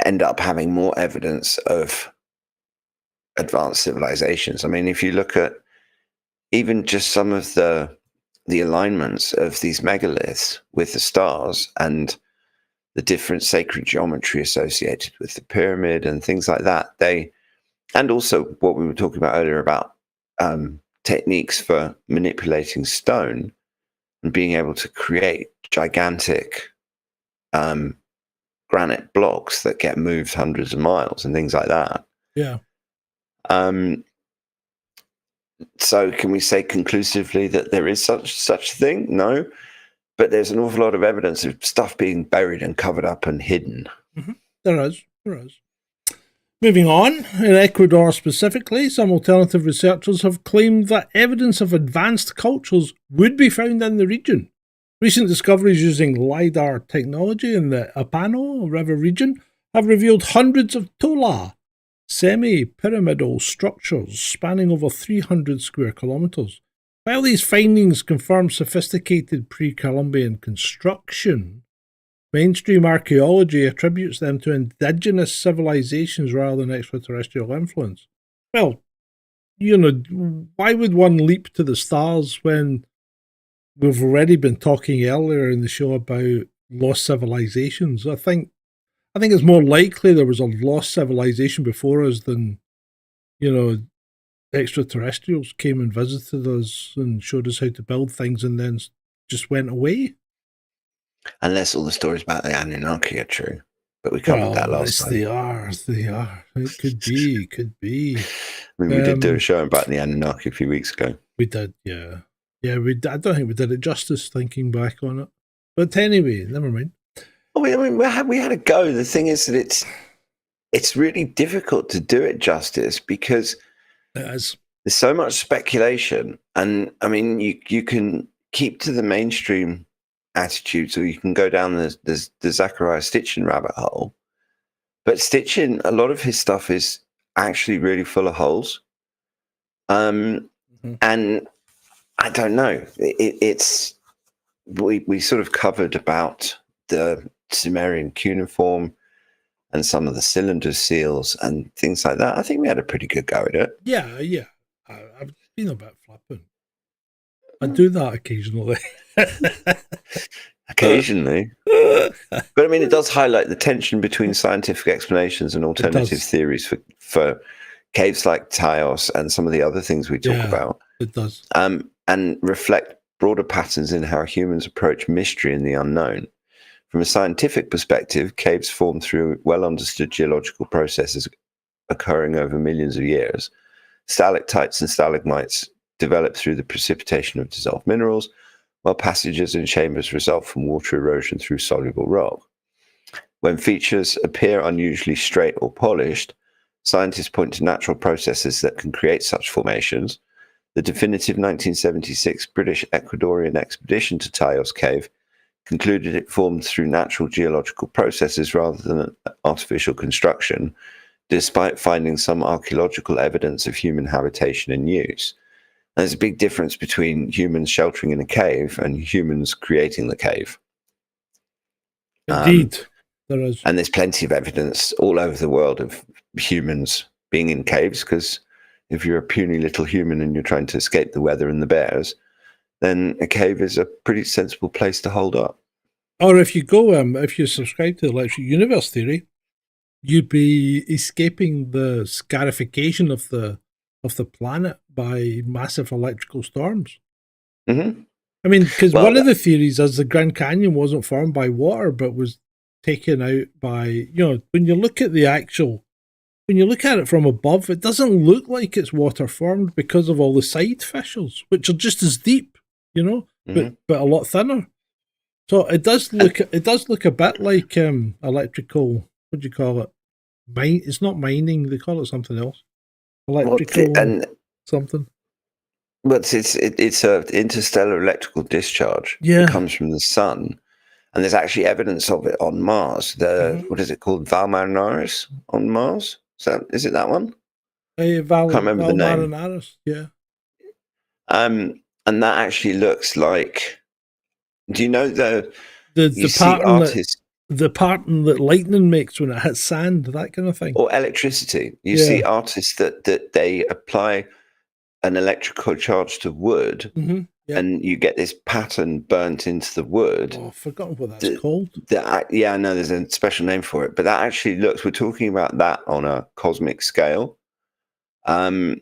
end up having more evidence of advanced civilizations. I mean, if you look at even just some of the alignments of these megaliths with the stars and the different sacred geometry associated with the pyramid and things like that, and also what we were talking about earlier about techniques for manipulating stone, and being able to create gigantic granite blocks that get moved hundreds of miles and things like that. Yeah. So can we say conclusively that there is such a thing? No. But there's an awful lot of evidence of stuff being buried and covered up and hidden. Mm-hmm. There is. Moving on, in Ecuador specifically, some alternative researchers have claimed that evidence of advanced cultures would be found in the region. Recent discoveries using LiDAR technology in the Apano River region have revealed hundreds of tola, semi-pyramidal structures spanning over 300 square kilometres. While these findings confirm sophisticated pre-Columbian construction, mainstream archaeology attributes them to indigenous civilizations rather than extraterrestrial influence. Well, why would one leap to the stars when we've already been talking earlier in the show about lost civilizations? I think it's more likely there was a lost civilization before us than, extraterrestrials came and visited us and showed us how to build things and then just went away. Unless all the stories about the Anunnaki are true. But we covered that last time. They are. It could be. I mean, we did do a show about the Anunnaki a few weeks ago. We did, yeah. Yeah, I don't think we did it justice thinking back on it. But anyway, never mind. We had a go. The thing is that it's really difficult to do it justice because there's so much speculation. And, I mean, you can keep to the mainstream attitudes, or you can go down the Zachariah Stitchin rabbit hole. But Stitchin, a lot of his stuff is actually really full of holes. And I don't know. We sort of covered about the Sumerian cuneiform and some of the cylinder seals and things like that. I think we had a pretty good go at it. Yeah. I've been a bit flippant. I do that occasionally. Occasionally. But I mean, it does highlight the tension between scientific explanations and alternative theories for caves like Taos and some of the other things we talk about. It does. And reflect broader patterns in how humans approach mystery and the unknown. From a scientific perspective, caves form through well-understood geological processes occurring over millions of years. Stalactites and stalagmites develop through the precipitation of dissolved minerals, while passages and chambers result from water erosion through soluble rock. When features appear unusually straight or polished, scientists point to natural processes that can create such formations. The definitive 1976 British Ecuadorian expedition to Taos Cave concluded it formed through natural geological processes rather than artificial construction, despite finding some archaeological evidence of human habitation and use. There's a big difference between humans sheltering in a cave and humans creating the cave. Indeed, there is. And there's plenty of evidence all over the world of humans being in caves, because if you're a puny little human and you're trying to escape the weather and the bears, then a cave is a pretty sensible place to hold up. Or if you go, if you subscribe to the electric universe theory, you'd be escaping the scarification of the planet by massive electrical storms. Mm-hmm. I mean, because one of the theories is the Grand Canyon wasn't formed by water, but was taken out by, when you look at it from above, it doesn't look like it's water formed because of all the side fissures, which are just as deep, but a lot thinner. So it does look a bit like electrical. What do you call it? It's not mining. They call it something else. Electrical something. But it's a interstellar electrical discharge. Yeah, it comes from the sun, and there's actually evidence of it on Mars. What is it called? Val Marinaris on Mars. Is it that one? Can't remember the name. Marinaris, yeah. And that actually looks like. Do you know the pattern that lightning makes when it hits sand, that kind of thing, or electricity? You see artists that they apply an electrical charge to wood, and you get this pattern burnt into the wood. Oh, I've forgotten what that's called. I know there's a special name for it, but that actually looks. We're talking about that on a cosmic scale, and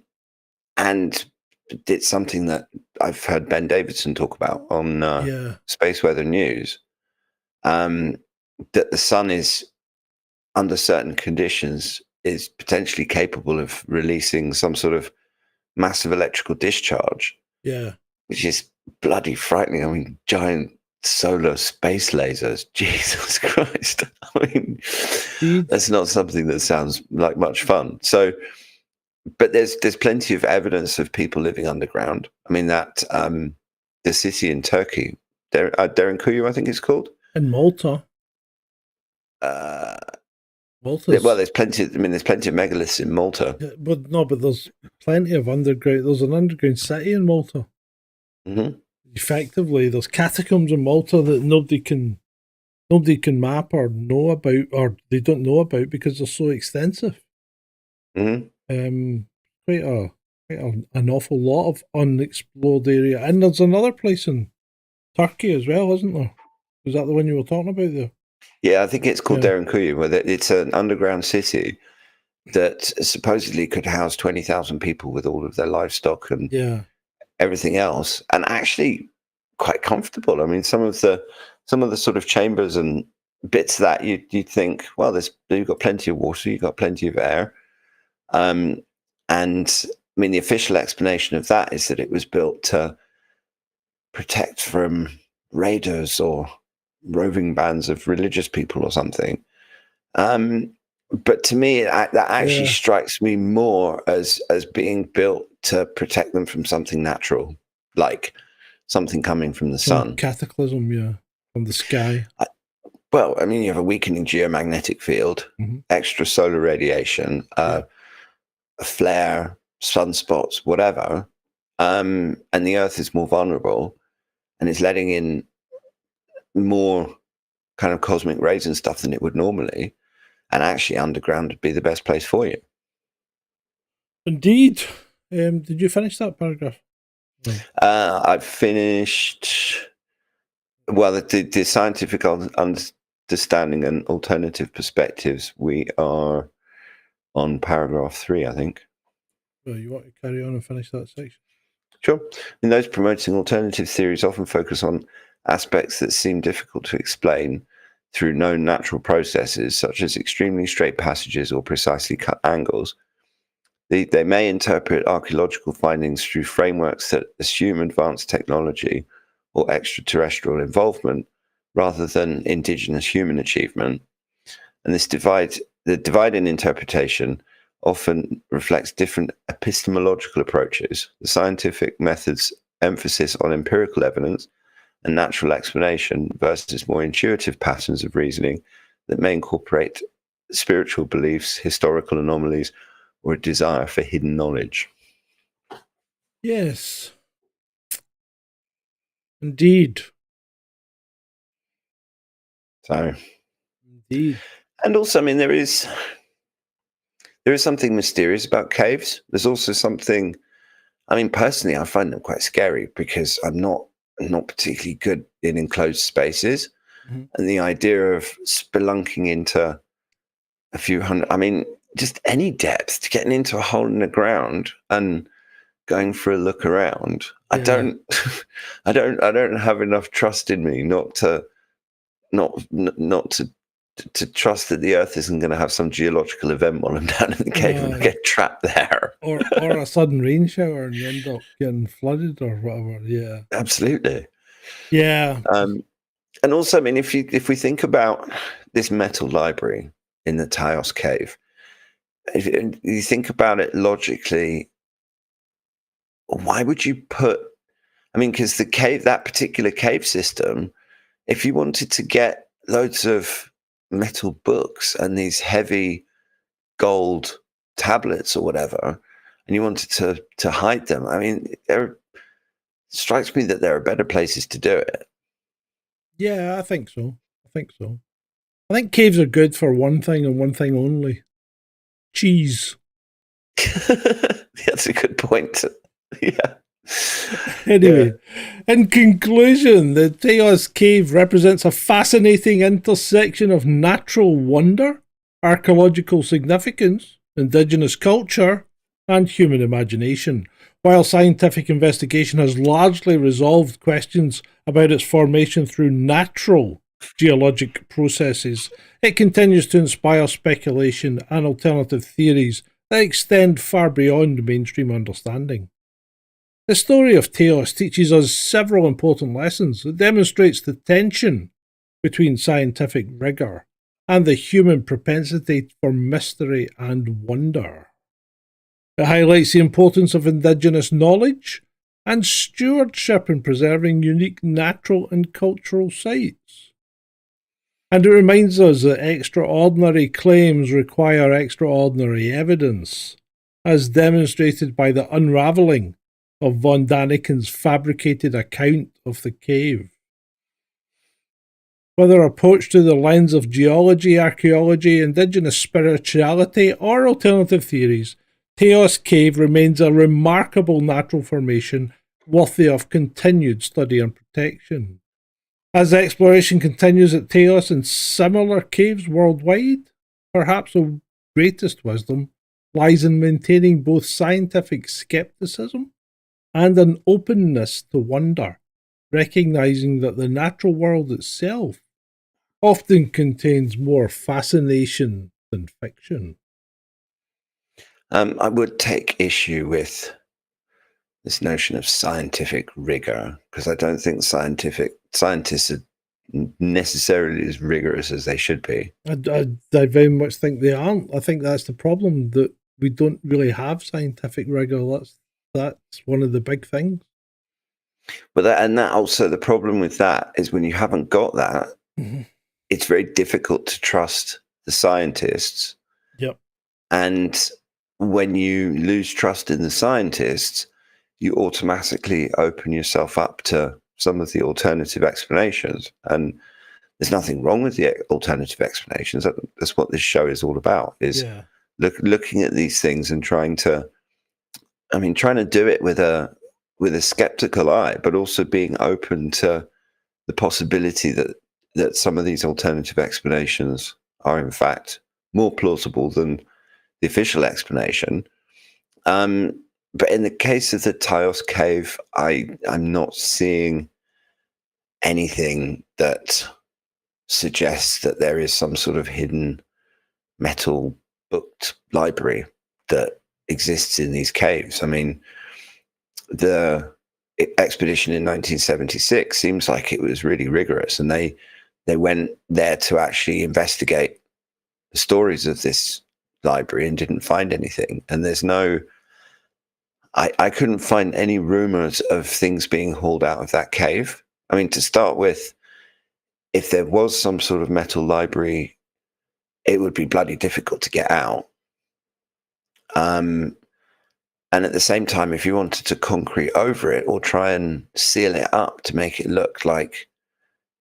it's something that I've heard Ben Davidson talk about on Space Weather News. That the sun is, under certain conditions, is potentially capable of releasing some sort of massive electrical discharge. Yeah. Which is bloody frightening. I mean, giant solar space lasers. Jesus Christ. I mean, that's not something that sounds like much fun. So, but there's plenty of evidence of people living underground. I mean, that the city in Turkey, Derinkuyu, I think it's called. In Malta. Well, there's plenty. I mean, there's plenty of megaliths in Malta. Yeah, but there's plenty of underground. There's an underground city in Malta. Mm-hmm. Effectively, there's catacombs in Malta that nobody can map or know about, or they don't know about because they're so extensive. Mm-hmm. Quite an awful lot of unexplored area, and there's another place in Turkey as well, isn't there? Is that the one you were talking about there? Yeah, I think it's called Derinkuyu, where it's an underground city that supposedly could house 20,000 people with all of their livestock and everything else, and actually quite comfortable. I mean, some of the sort of chambers and bits that you'd think, well, you've got plenty of water, you've got plenty of air, and I mean, the official explanation of that is that it was built to protect from raiders or roving bands of religious people or something. But to me, that actually strikes me more as being built to protect them from something natural, like something coming from the sun. Cataclysm, from the sky. Well, I mean, you have a weakening geomagnetic field, extra solar radiation, a flare, sunspots, whatever, and the Earth is more vulnerable, and it's letting in more kind of cosmic rays and stuff than it would normally, and actually underground would be the best place for you. Indeed. Did you finish that paragraph? No. I've finished. Well, the scientific understanding and alternative perspectives. We are on paragraph 3, I think. Well, you want to carry on and finish that section? Sure. In those promoting alternative theories often focus on aspects that seem difficult to explain through known natural processes, such as extremely straight passages or precisely cut angles. They may interpret archaeological findings through frameworks that assume advanced technology or extraterrestrial involvement rather than indigenous human achievement. And the divide in interpretation often reflects different epistemological approaches. The scientific method's emphasis on empirical evidence and natural explanation versus more intuitive patterns of reasoning that may incorporate spiritual beliefs, historical anomalies, or a desire for hidden knowledge. Yes. Indeed. So, indeed. And also, I mean, there is something mysterious about caves. There's also something, I mean, personally, I find them quite scary because I'm not particularly good in enclosed spaces. And the idea of spelunking into a few hundred, I mean, just any depth, getting into a hole in the ground and going for a look around. I don't have enough trust in me not to trust that the Earth isn't going to have some geological event while I'm down in the cave and I get trapped there. or a sudden rain shower and you end up getting flooded or whatever. Yeah. Absolutely. Yeah. And also, I mean, if we think about this metal library in the Taos cave, if you think about it logically, why would you put, I mean, because that particular cave system, if you wanted to get loads of metal books and these heavy gold tablets or whatever, and you wanted to hide them, I mean, it strikes me that there are better places to do it. Yeah, I think so. I think caves are good for one thing and one thing only. Cheese. That's a good point. Yeah. Anyway, in conclusion, the Taos Cave represents a fascinating intersection of natural wonder, archaeological significance, indigenous culture, and human imagination. While scientific investigation has largely resolved questions about its formation through natural geologic processes, it continues to inspire speculation and alternative theories that extend far beyond mainstream understanding. The story of Teos teaches us several important lessons. It demonstrates the tension between scientific rigour and the human propensity for mystery and wonder. It highlights the importance of indigenous knowledge and stewardship in preserving unique natural and cultural sites. And it reminds us that extraordinary claims require extraordinary evidence, as demonstrated by the unravelling of von Daniken's fabricated account of the cave. Whether approached through the lens of geology, archaeology, indigenous spirituality, or alternative theories, Teos Cave remains a remarkable natural formation worthy of continued study and protection. As exploration continues at Teos and similar caves worldwide, perhaps the greatest wisdom lies in maintaining both scientific skepticism and an openness to wonder, recognizing that the natural world itself often contains more fascination than fiction. I would take issue with this notion of scientific rigor, because I don't think scientists are necessarily as rigorous as they should be. I very much think they aren't. I think that's the problem, that we don't really have scientific rigor. That's one of the big things. But that also, the problem with that is when you haven't got that, it's very difficult to trust the scientists. Yep. And when you lose trust in the scientists, you automatically open yourself up to some of the alternative explanations. And there's nothing wrong with the alternative explanations. That's what this show is all about, is looking at these things and trying to do it with a skeptical eye, but also being open to the possibility that some of these alternative explanations are in fact more plausible than the official explanation. But in the case of the Teos cave, I'm not seeing anything that suggests that there is some sort of hidden metal booked library that exists in these caves. I mean, the expedition in 1976 seems like it was really rigorous, and they went there to actually investigate the stories of this library and didn't find anything. And there's no, I couldn't find any rumors of things being hauled out of that cave. I mean, to start with, if there was some sort of metal library, it would be bloody difficult to get out. And at the same time, if you wanted to concrete over it or try and seal it up to make it look like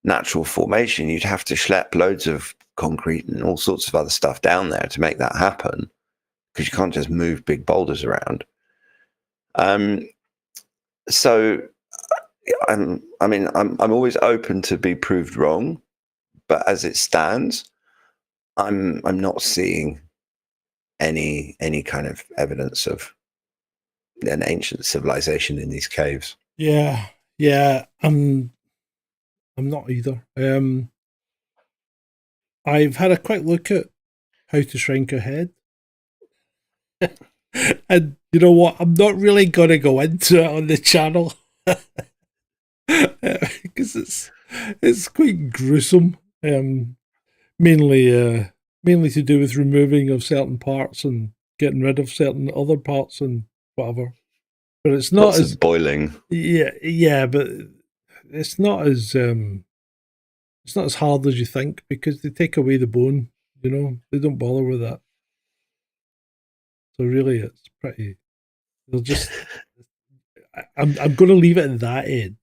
natural formation, you'd have to schlep loads of concrete and all sorts of other stuff down there to make that happen, because you can't just move big boulders around. So I'm always open to be proved wrong, but as it stands, I'm not seeing any kind of evidence of an ancient civilization in these caves. Yeah, I'm not either. I've had a quick look at How to Shrink a Head. And you know what? I'm not really going to go into it on the channel because it's quite gruesome. Mainly to do with removing of certain parts and getting rid of certain other parts and whatever. But it's not as boiling. Yeah, but it's not as hard as you think, because they take away the bone. You know, they don't bother with that. So really, it's pretty. They'll just. I'm going to leave it at that, Ed.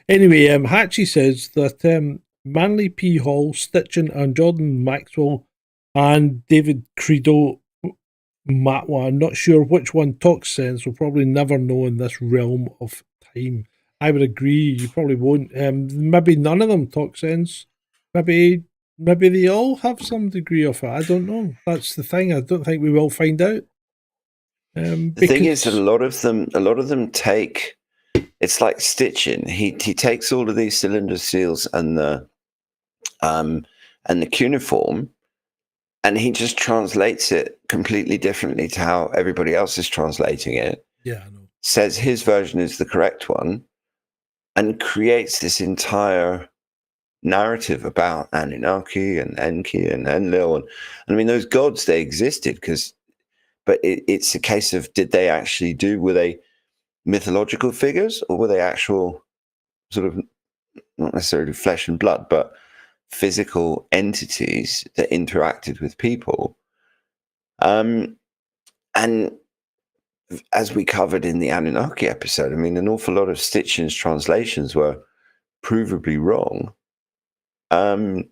Anyway, Hatchie says that Manly P. Hall, Stitchin, and Jordan Maxwell and David Credo Matwa, I'm not sure which one talks sense, we'll probably never know in this realm of time. I would agree, you probably won't. Maybe none of them talk sense. Maybe they all have some degree of it. I don't know. That's the thing. I don't think we will find out. The thing is that a lot of them take. It's like stitching. He takes all of these cylinder seals and the cuneiform, and he just translates it completely differently to how everybody else is translating it. Yeah, I know. Says his version is the correct one, and creates this entire narrative about Anunnaki and Enki and Enlil. And I mean, those gods, they existed but it's a case of, were they mythological figures, or were they actual sort of, not necessarily flesh and blood, but physical entities that interacted with people? And as we covered in the Anunnaki episode, I mean, an awful lot of Stitchin's translations were provably wrong. And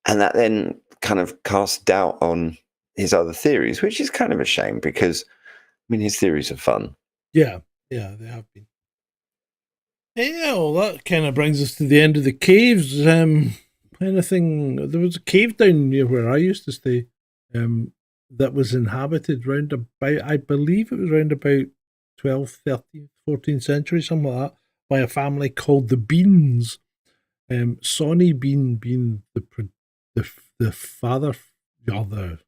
that then kind of cast doubt on his other theories, which is kind of a shame because, I mean, his theories are fun. Yeah, they have been. Yeah, well, that kind of brings us to the end of the caves. There was a cave down near where I used to stay that was inhabited round about, I believe it was round about 12th, 13th, 14th century, something like that, by a family called the Beans. Sonny Bean being the father, or the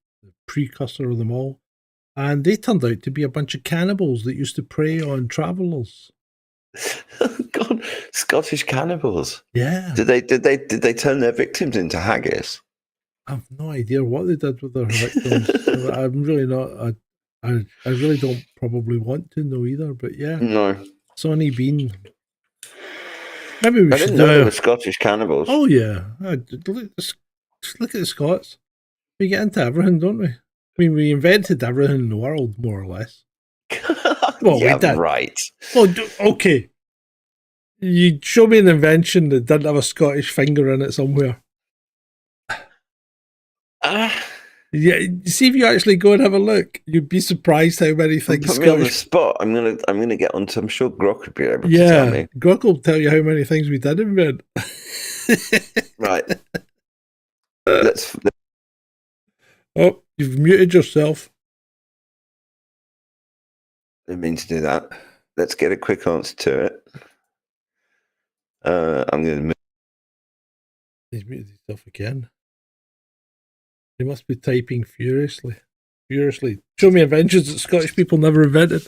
precursor of them all. And they turned out to be a bunch of cannibals that used to prey on travellers. God, Scottish cannibals. Yeah. Did they turn their victims into haggis? I have no idea what they did with their victims. I'm really not. I really don't probably want to know either. But yeah, no. Sonny Bean. Maybe we I should didn't know they were Scottish cannibals. Oh yeah, look at the Scots. We get into everything, don't we? I mean, we invented everything in the world, more or less. Well, yeah, we did. Right. Well, okay. You show me an invention that didn't have a Scottish finger in it somewhere. Yeah, see if you actually go and have a look. You'd be surprised how many things. Put me on the spot. I'm gonna get onto. I'm sure Grok would be able to tell me. Grok will tell you how many things we did invent. Right. Let's. Oh, you've muted yourself. I didn't mean to do that. Let's get a quick answer to it. I'm going to. He's muted himself again. He must be typing furiously. Show me inventions that Scottish people never invented.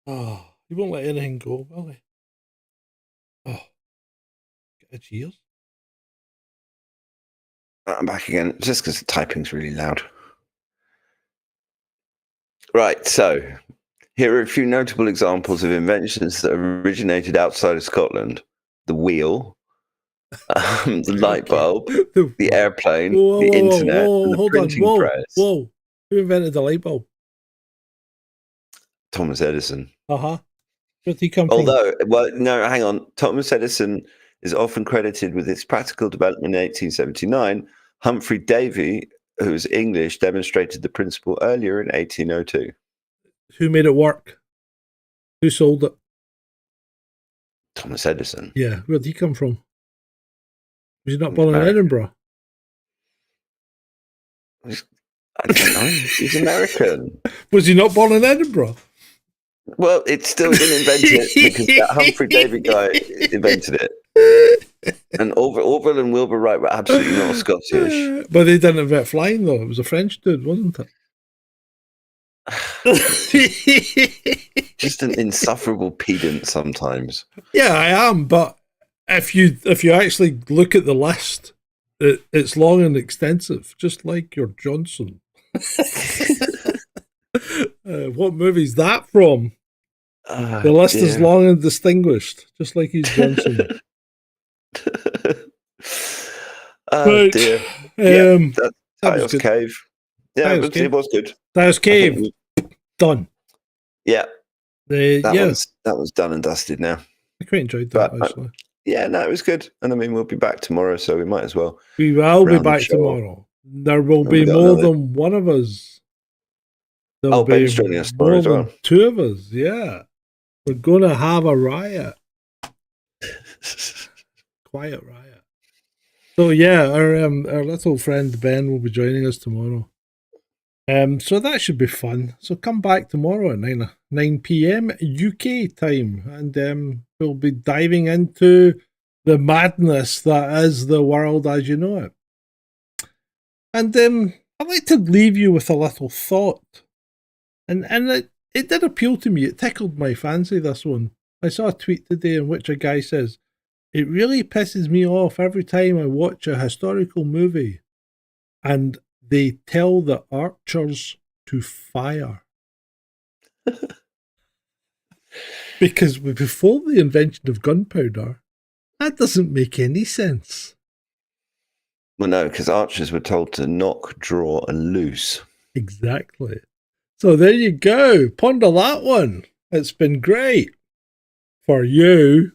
Oh, he won't let anything go, will he? Oh, get a cheers. I'm back again, just because the typing's really loud. Right, so here are a few notable examples of inventions that originated outside of Scotland. The wheel, the light bulb, the airplane, the internet, and the printing press. Who invented the light bulb? Thomas Edison. Where did he come from? Although, well, no, hang on. Thomas Edison is often credited with its practical development in 1879. Humphrey Davy, who was English, demonstrated the principle earlier in 1802. Who made it work? Who sold it? Thomas Edison. Yeah, where did he come from? Was he not born in Edinburgh? I don't know. He's American. Was he not born in Edinburgh? Well, it still didn't invent it because that Humphrey Davy guy invented it. And Orville and Wilbur Wright were absolutely not Scottish. But they didn't invent flying, though. It was a French dude, wasn't it? Just an insufferable pedant sometimes. Yeah, I am. But if you actually look at the list, it's long and extensive, just like your Johnson. What movie's that from? The list is long and distinguished, just like his Johnson. Oh dear. That was Cave. Yeah, it was good. Taos Cave. Done. Yeah. That was done and dusted now. I quite enjoyed that, actually. No, it was good. And I mean, we'll be back tomorrow, so we might as well. We will be back tomorrow. There will be more than one of us. There'll be Ben's joining us tomorrow as well. Two of us, yeah. We're going to have a riot. Quiet riot. So yeah, our little friend Ben will be joining us tomorrow. So that should be fun. So come back tomorrow at 9 p.m. UK time, and we'll be diving into the madness that is the world as you know it. And I'd like to leave you with a little thought. And it did appeal to me. It tickled my fancy, this one. I saw a tweet today in which a guy says, "It really pisses me off every time I watch a historical movie and they tell the archers to fire." Because before the invention of gunpowder, that doesn't make any sense. Well, no, because archers were told to knock, draw, and loose. Exactly. So there you go. Ponder that one. It's been great for you.